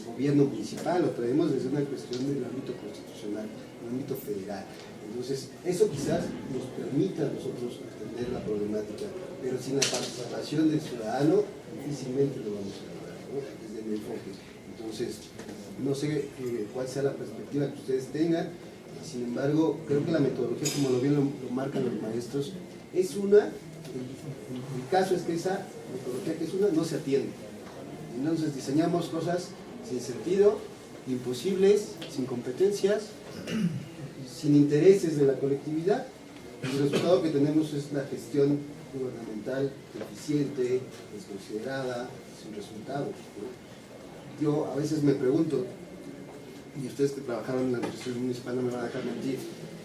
gobierno municipal, lo traemos desde una cuestión del ámbito constitucional, del ámbito federal. Entonces, eso quizás nos permita a nosotros entender la problemática, pero sin la participación del ciudadano, difícilmente lo vamos a lograr, ¿no? Desde mi enfoque. Entonces, no sé cuál sea la perspectiva que ustedes tengan, sin embargo, creo que la metodología, como lo bien lo marcan los maestros, es una, el caso es que esa metodología que es una no se atiende. Entonces diseñamos cosas sin sentido, imposibles, sin competencias, sin intereses de la colectividad, y el resultado que tenemos es la gestión gubernamental deficiente, desconsiderada, sin resultados, ¿no? Yo a veces me pregunto, y ustedes que trabajaron en la administración municipal no me van a dejar mentir,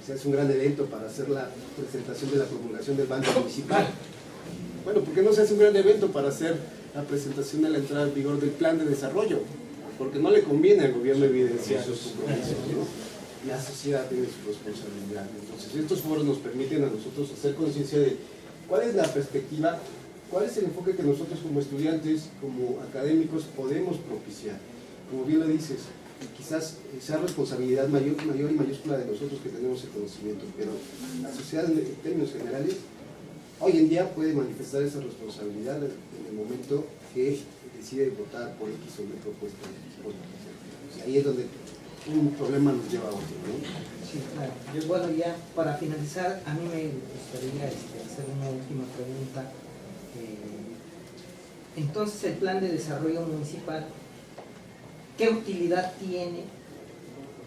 si es un gran evento para hacer la presentación de la promulgación del banco municipal. Bueno, ¿por qué no se hace un gran evento para hacer la presentación de la entrada en vigor del plan de desarrollo? Porque no le conviene al gobierno evidenciar sus compromisos, ¿no? La sociedad tiene su responsabilidad. Entonces, estos foros nos permiten a nosotros hacer conciencia de cuál es la perspectiva, cuál es el enfoque que nosotros como estudiantes, como académicos, podemos propiciar. Como bien lo dices, quizás sea responsabilidad mayor y mayúscula de nosotros que tenemos el conocimiento, pero la sociedad en términos generales hoy en día puede manifestar esa responsabilidad en el momento que decide votar por X o Y propuesta. Ahí es donde un problema nos lleva a otro, ¿no? Sí, claro. Bueno, ya para finalizar, a mí me gustaría hacer una última pregunta. Entonces, el plan de desarrollo municipal, ¿qué utilidad tiene?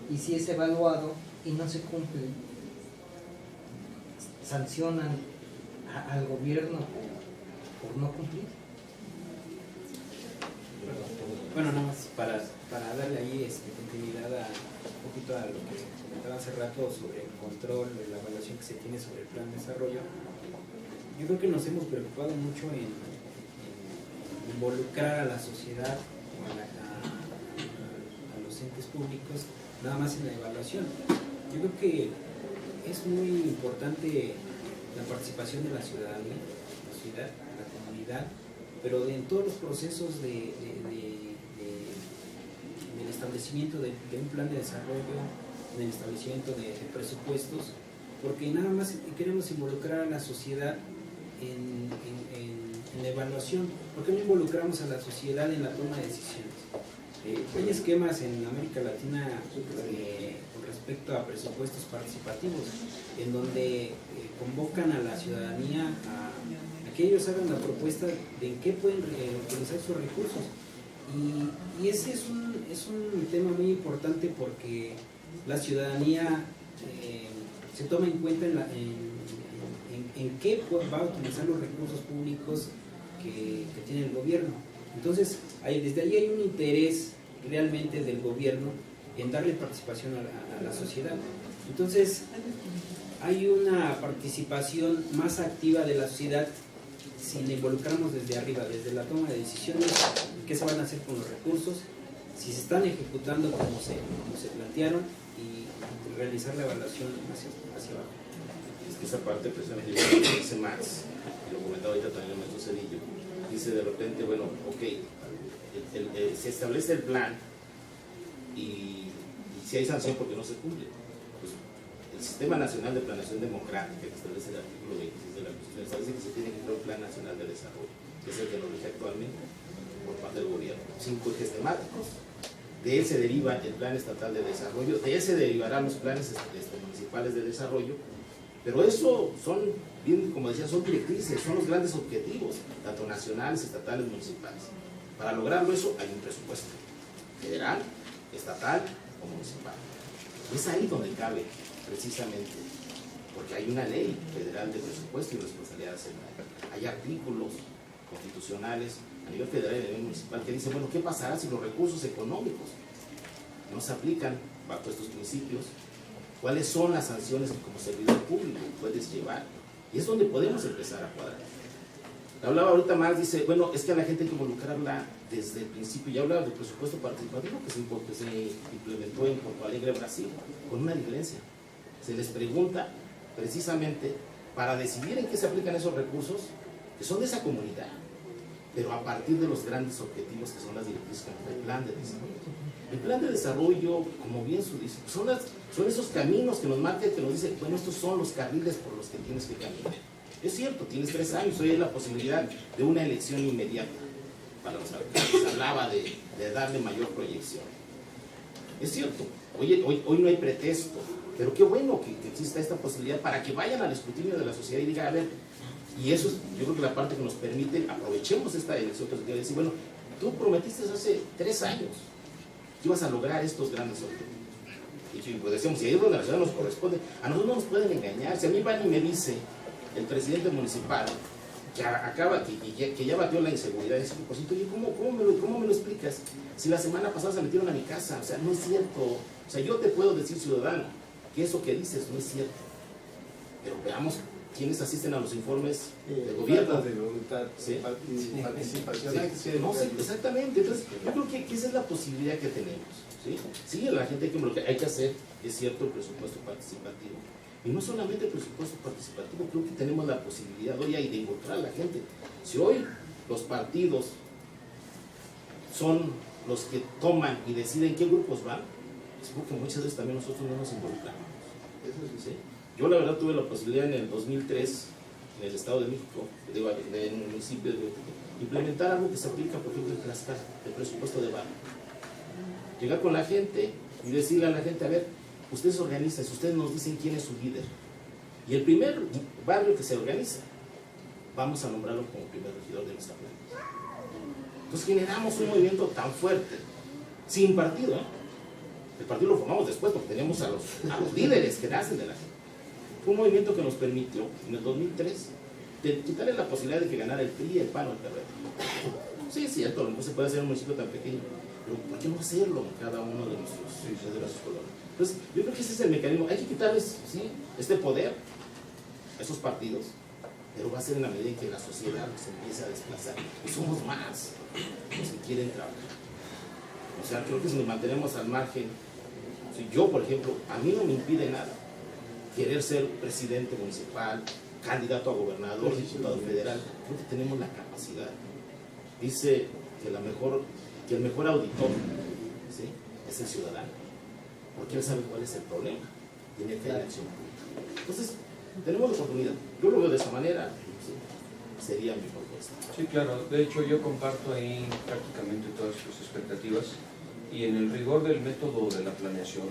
Y si es evaluado y no se cumple, ¿sancionan al gobierno por no cumplir? Bueno, nada más para darle ahí continuidad un poquito a lo que comentaba hace rato sobre el control, la evaluación que se tiene sobre el plan de desarrollo. Yo creo que nos hemos preocupado mucho en involucrar a la sociedad, a los entes públicos, nada más en la evaluación. Yo creo que es muy importante la participación de la ciudadanía, la comunidad, pero en todos los procesos del establecimiento de un plan de desarrollo, del establecimiento de presupuestos, porque nada más queremos involucrar a la sociedad en la evaluación. ¿Por qué no involucramos a la sociedad en la toma de decisiones? Hay esquemas en América Latina con respecto a presupuestos participativos, en donde convocan a la ciudadanía a que ellos hagan la propuesta de en qué pueden utilizar sus recursos. Y ese es un tema muy importante porque la ciudadanía se toma en cuenta en qué va a utilizar los recursos públicos que tiene el gobierno. Entonces, desde ahí hay un interés realmente del gobierno en darle participación a la sociedad. Entonces, hay una participación más activa de la sociedad si le involucramos desde arriba, desde la toma de decisiones, qué se van a hacer con los recursos, si se están ejecutando como se plantearon y realizar la evaluación hacia abajo. Es que esa parte precisamente dice Max, y lo comentaba ahorita también el maestro Cedillo, dice de repente, bueno, ok, se establece el plan y si hay sanción porque no se cumple. Pues, el Sistema Nacional de Planeación Democrática, que establece el artículo 26 de la Constitución, establece que se tiene que crear un Plan Nacional de Desarrollo, que es el que nos rige actualmente por parte del gobierno. 5 ejes temáticos. De él se deriva el Plan Estatal de Desarrollo, de él se derivarán los planes municipales de desarrollo, pero eso son, bien como decía, son directrices, son los grandes objetivos, tanto nacionales, estatales, municipales. Para lograrlo eso hay un presupuesto federal, estatal o municipal. Es ahí donde cabe precisamente, porque hay una ley federal de presupuesto y responsabilidad nacional. Hay artículos constitucionales a nivel federal y a nivel municipal que dicen, bueno, ¿qué pasará si los recursos económicos no se aplican bajo estos principios? ¿Cuáles son las sanciones que como servidor público puedes llevar? Y es donde podemos empezar a cuadrar. Hablaba ahorita más, dice, bueno, es que a la gente hay que involucrarla desde el principio. Ya hablaba del presupuesto participativo que se implementó en Porto Alegre, Brasil, con una diferencia. Se les pregunta precisamente para decidir en qué se aplican esos recursos que son de esa comunidad, pero a partir de los grandes objetivos que son las directrices del plan de desarrollo. El plan de desarrollo, como bien su dice, son esos caminos que nos marcan, que nos dicen, bueno, estos son los carriles por los que tienes que caminar. Es cierto, tienes 3 años, hoy hay la posibilidad de una elección inmediata. Para los alcaldes, hablaba de darle mayor proyección. Es cierto, hoy no hay pretexto, pero qué bueno que exista esta posibilidad para que vayan al escrutinio de la sociedad y digan, a ver, y eso es, yo creo que la parte que nos permite, aprovechemos esta elección que quiere decir, bueno, tú prometiste hace 3 años que ibas a lograr estos grandes objetivos. Y pues decíamos, si ahí es donde la ciudad nos corresponde, a nosotros no nos pueden engañar. Si a mí van y me dice el presidente municipal que acaba, que ya batió la inseguridad en 5%, oye, ¿cómo me lo explicas? Si la semana pasada se metieron a mi casa, o sea, no es cierto. O sea, yo te puedo decir, ciudadano, que eso que dices no es cierto. Pero veamos quiénes asisten a los informes de gobierno. De voluntad, ¿Sí? participación. Sí. No, sí, exactamente. Entonces, yo creo que esa es la posibilidad que tenemos. Sí, la gente hay que hacer, es cierto, el presupuesto participativo. Y no solamente el presupuesto participativo, creo que tenemos la posibilidad hoy de involucrar a la gente. Si hoy los partidos son los que toman y deciden qué grupos van, es porque muchas veces también nosotros no nos involucramos. ¿Sí? Yo la verdad tuve la posibilidad en el 2003, en el Estado de México, en el municipio de implementar algo que se aplica, por ejemplo, en Tlaxcala, el presupuesto de barrio. Llegar con la gente y decirle a la gente, a ver, ustedes se organizan, ustedes nos dicen quién es su líder. Y el primer barrio que se organiza, vamos a nombrarlo como primer regidor de nuestra planta. Entonces generamos un movimiento tan fuerte, sin partido, El partido lo formamos después porque teníamos a los líderes que nacen de la gente. Fue un movimiento que nos permitió, en el 2003, de quitarle la posibilidad de que ganara el PRI, el PAN o el PRD. Sí, es cierto, no se puede hacer en un municipio tan pequeño, pero ¿por qué no hacerlo en cada uno de nuestros colores? Entonces, yo creo que ese es el mecanismo. Hay que quitarles este poder a esos partidos, pero va a ser en la medida en que la sociedad se empiece a desplazar. Y somos más los que quieren trabajar. O sea, creo que si nos mantenemos al margen, si yo, por ejemplo, a mí no me impide nada querer ser presidente municipal, candidato a gobernador, diputado federal, creo que tenemos la capacidad. Dice que el mejor auditor es el ciudadano, porque él sabe cuál es el problema, tiene que ir a la acción pública. Entonces, tenemos la oportunidad. Yo lo veo de esa manera, sería mi propuesta. Sí, claro. De hecho, yo comparto ahí prácticamente todas sus expectativas y en el rigor del método de la planeación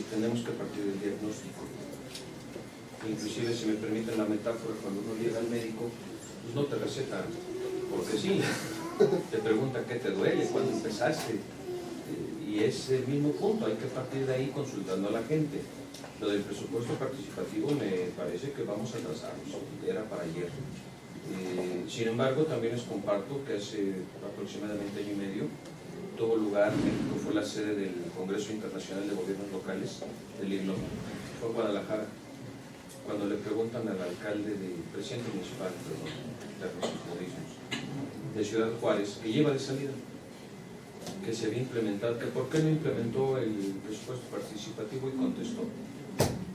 tenemos que partir del diagnóstico. Inclusive, si me permiten la metáfora, cuando uno llega al médico, pues no te receta, porque sí, te pregunta qué te duele, cuándo empezaste, y es el mismo punto, hay que partir de ahí consultando a la gente. Lo del presupuesto participativo me parece que vamos a trazarnos, era para ayer. Sin embargo, también les comparto que hace aproximadamente año y medio tuvo lugar, México fue la sede del Congreso Internacional de Gobiernos Locales, del IGLO, fue a Guadalajara. Cuando le preguntan al alcalde, presidente municipal, de Ciudad Juárez, que lleva de salida, que se había implementado, que por qué no implementó el presupuesto participativo, y contestó,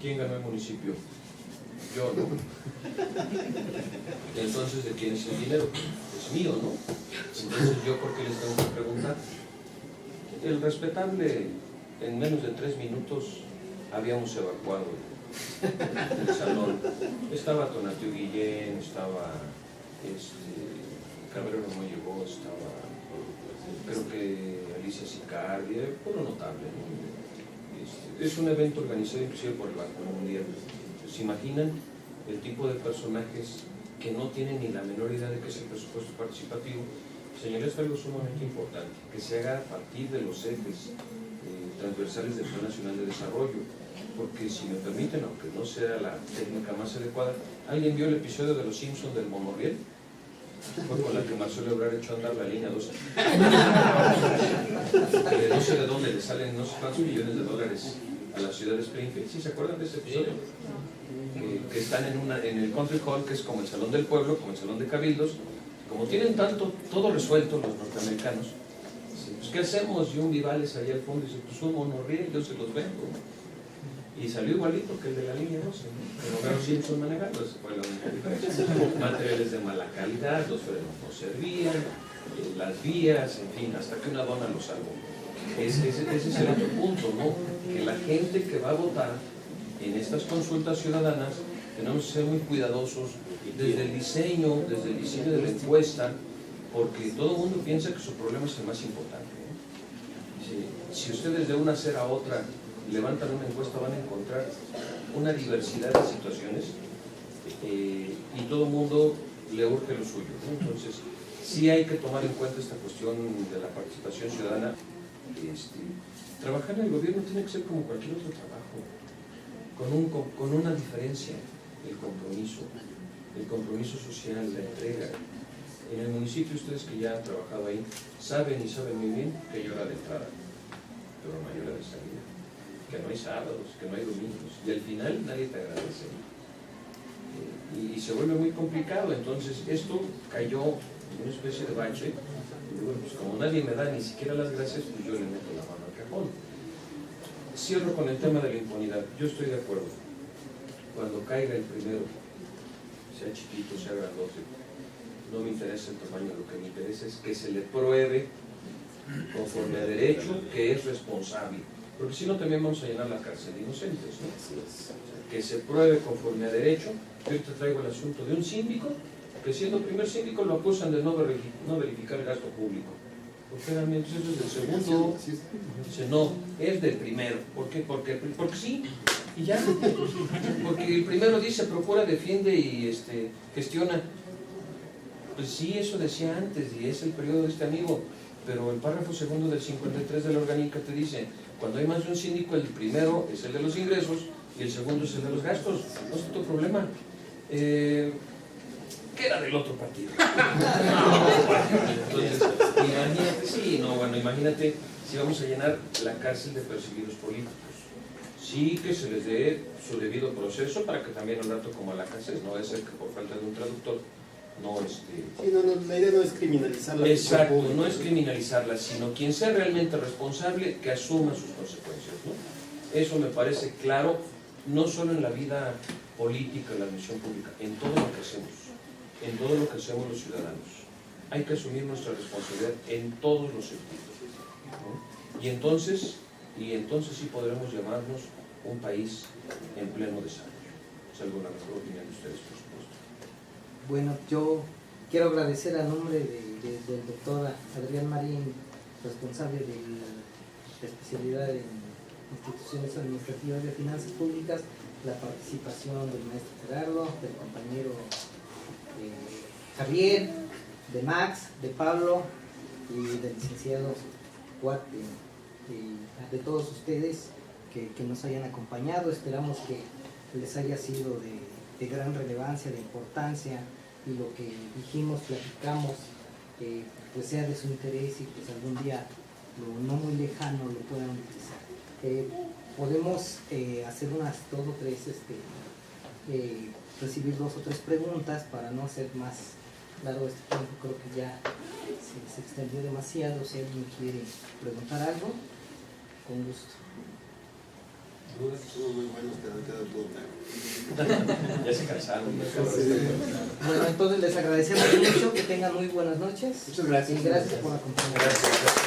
¿quién ganó el municipio? Yo, ¿no? Entonces, ¿de quién es el dinero? Es mío, ¿no? Entonces, ¿yo por qué les tengo que preguntar? El respetable, en menos de 3 minutos, habíamos evacuado el salón. Estaba Tonatiuh Guillén, estaba Cabrero no llegó, estaba, creo que Alicia Sicardi, puro notable, ¿no? Es un evento organizado inclusive por el Banco Mundial. ¿Se imaginan el tipo de personajes que no tienen ni la menor idea de qué es el presupuesto participativo? Señores, es algo sumamente importante, que se haga a partir de los ejes transversales del Plan Nacional de Desarrollo, porque si me permiten, aunque no sea la técnica más adecuada, ¿alguien vio el episodio de Los Simpsons del monorriel? Fue con la que Marcelo Ebrard echó a andar la línea 12. Que no sé de dónde le salen no sé cuántos millones de dólares a la ciudad de Springfield. ¿Sí se acuerdan de ese episodio? que están en el country hall, que es como el salón del pueblo, como el salón de cabildos. Como tienen todo resuelto los norteamericanos, pues ¿qué hacemos? Y un Vivales allá al fondo dice, pues un monorriel, yo se los vendo. Y salió igualito que el de la línea 12, ¿no? Pero Homero Simpson manejando, esa fue la única diferencia. Materiales de mala calidad, los frenos no servían, las vías, en fin, hasta que una dona lo salvó. Ese es el otro punto, ¿no? Que la gente que va a votar en estas consultas ciudadanas tenemos que ser muy cuidadosos desde el diseño de la encuesta, porque todo el mundo piensa que su problema es el más importante, ¿no? Si ustedes de una acera a otra levantan una encuesta, van a encontrar una diversidad de situaciones y todo el mundo le urge lo suyo, ¿no? Entonces, sí hay que tomar en cuenta esta cuestión de la participación ciudadana. Trabajar en el gobierno tiene que ser como cualquier otro trabajo, con una diferencia: el compromiso social, la entrega. En el municipio, ustedes que ya han trabajado ahí, saben muy bien que hay hora de entrada, pero no hay hora de salida, que no hay sábados, que no hay domingos, y al final nadie te agradece. Y se vuelve muy complicado. Entonces esto cayó en una especie de bache, y bueno, pues como nadie me da ni siquiera las gracias, pues yo le meto la mano al cajón. Cierro con el tema de la impunidad. Yo estoy de acuerdo. Cuando caiga el primero, sea chiquito, sea grandote, no me interesa el tamaño, lo que me interesa es que se le pruebe conforme a derecho que es responsable, porque si no también vamos a llenar la cárcel de inocentes, ¿no? Que se pruebe conforme a derecho. Yo ahorita traigo el asunto de un síndico que, siendo primer síndico, lo acusan de no verificar el gasto público. Porque realmente eso es del segundo. Dice, no, es del primero. ¿Por qué? Porque sí, y ya. Porque el primero dice, procura, defiende y gestiona. Pues sí, eso decía antes, y es el periodo de este amigo, pero el párrafo segundo del 53 de la orgánica te dice, cuando hay más de un síndico, el primero es el de los ingresos y el segundo es el de los gastos. No es tu problema. ¿Qué era del otro partido? Entonces, imagínate, sí, no, bueno, imagínate si vamos a llenar la cárcel de perseguidos políticos. Sí, que se les dé su debido proceso para que también un rato como a la cárcel, no es el que por falta de un traductor, no Sí, no, la idea no es criminalizarla. Exacto, no es criminalizarla, sino quien sea realmente responsable, que asuma sus consecuencias, ¿no? Eso me parece claro, no solo en la vida política, en la admisión pública, en todo lo que hacemos los ciudadanos. Hay que asumir nuestra responsabilidad en todos los sentidos, ¿no? Y entonces sí podremos llamarnos un país en pleno desarrollo. Salvo la mejor opinión de ustedes, por supuesto. Bueno, yo quiero agradecer a nombre del doctor Adrián Marín, responsable de la especialidad en instituciones administrativas de finanzas públicas, la participación del maestro Gerardo, del compañero Javier, de Max, de Pablo y del licenciado Watt, de todos ustedes que nos hayan acompañado. Esperamos que les haya sido de gran relevancia, de importancia, y lo que dijimos, platicamos, pues sea de su interés y pues algún día, no muy lejano, lo puedan utilizar. Podemos hacer unas 2 o 3, recibir 2 o 3 preguntas para no hacer más largo este tiempo. Creo que ya se extendió demasiado. Si alguien quiere preguntar algo, con gusto. Dudas son muy buenos, pero han quedado todo claro. Ya se cansaron. Bueno, entonces les agradecemos mucho, que tengan muy buenas noches. Muchas gracias. Y gracias por acompañarnos. Gracias.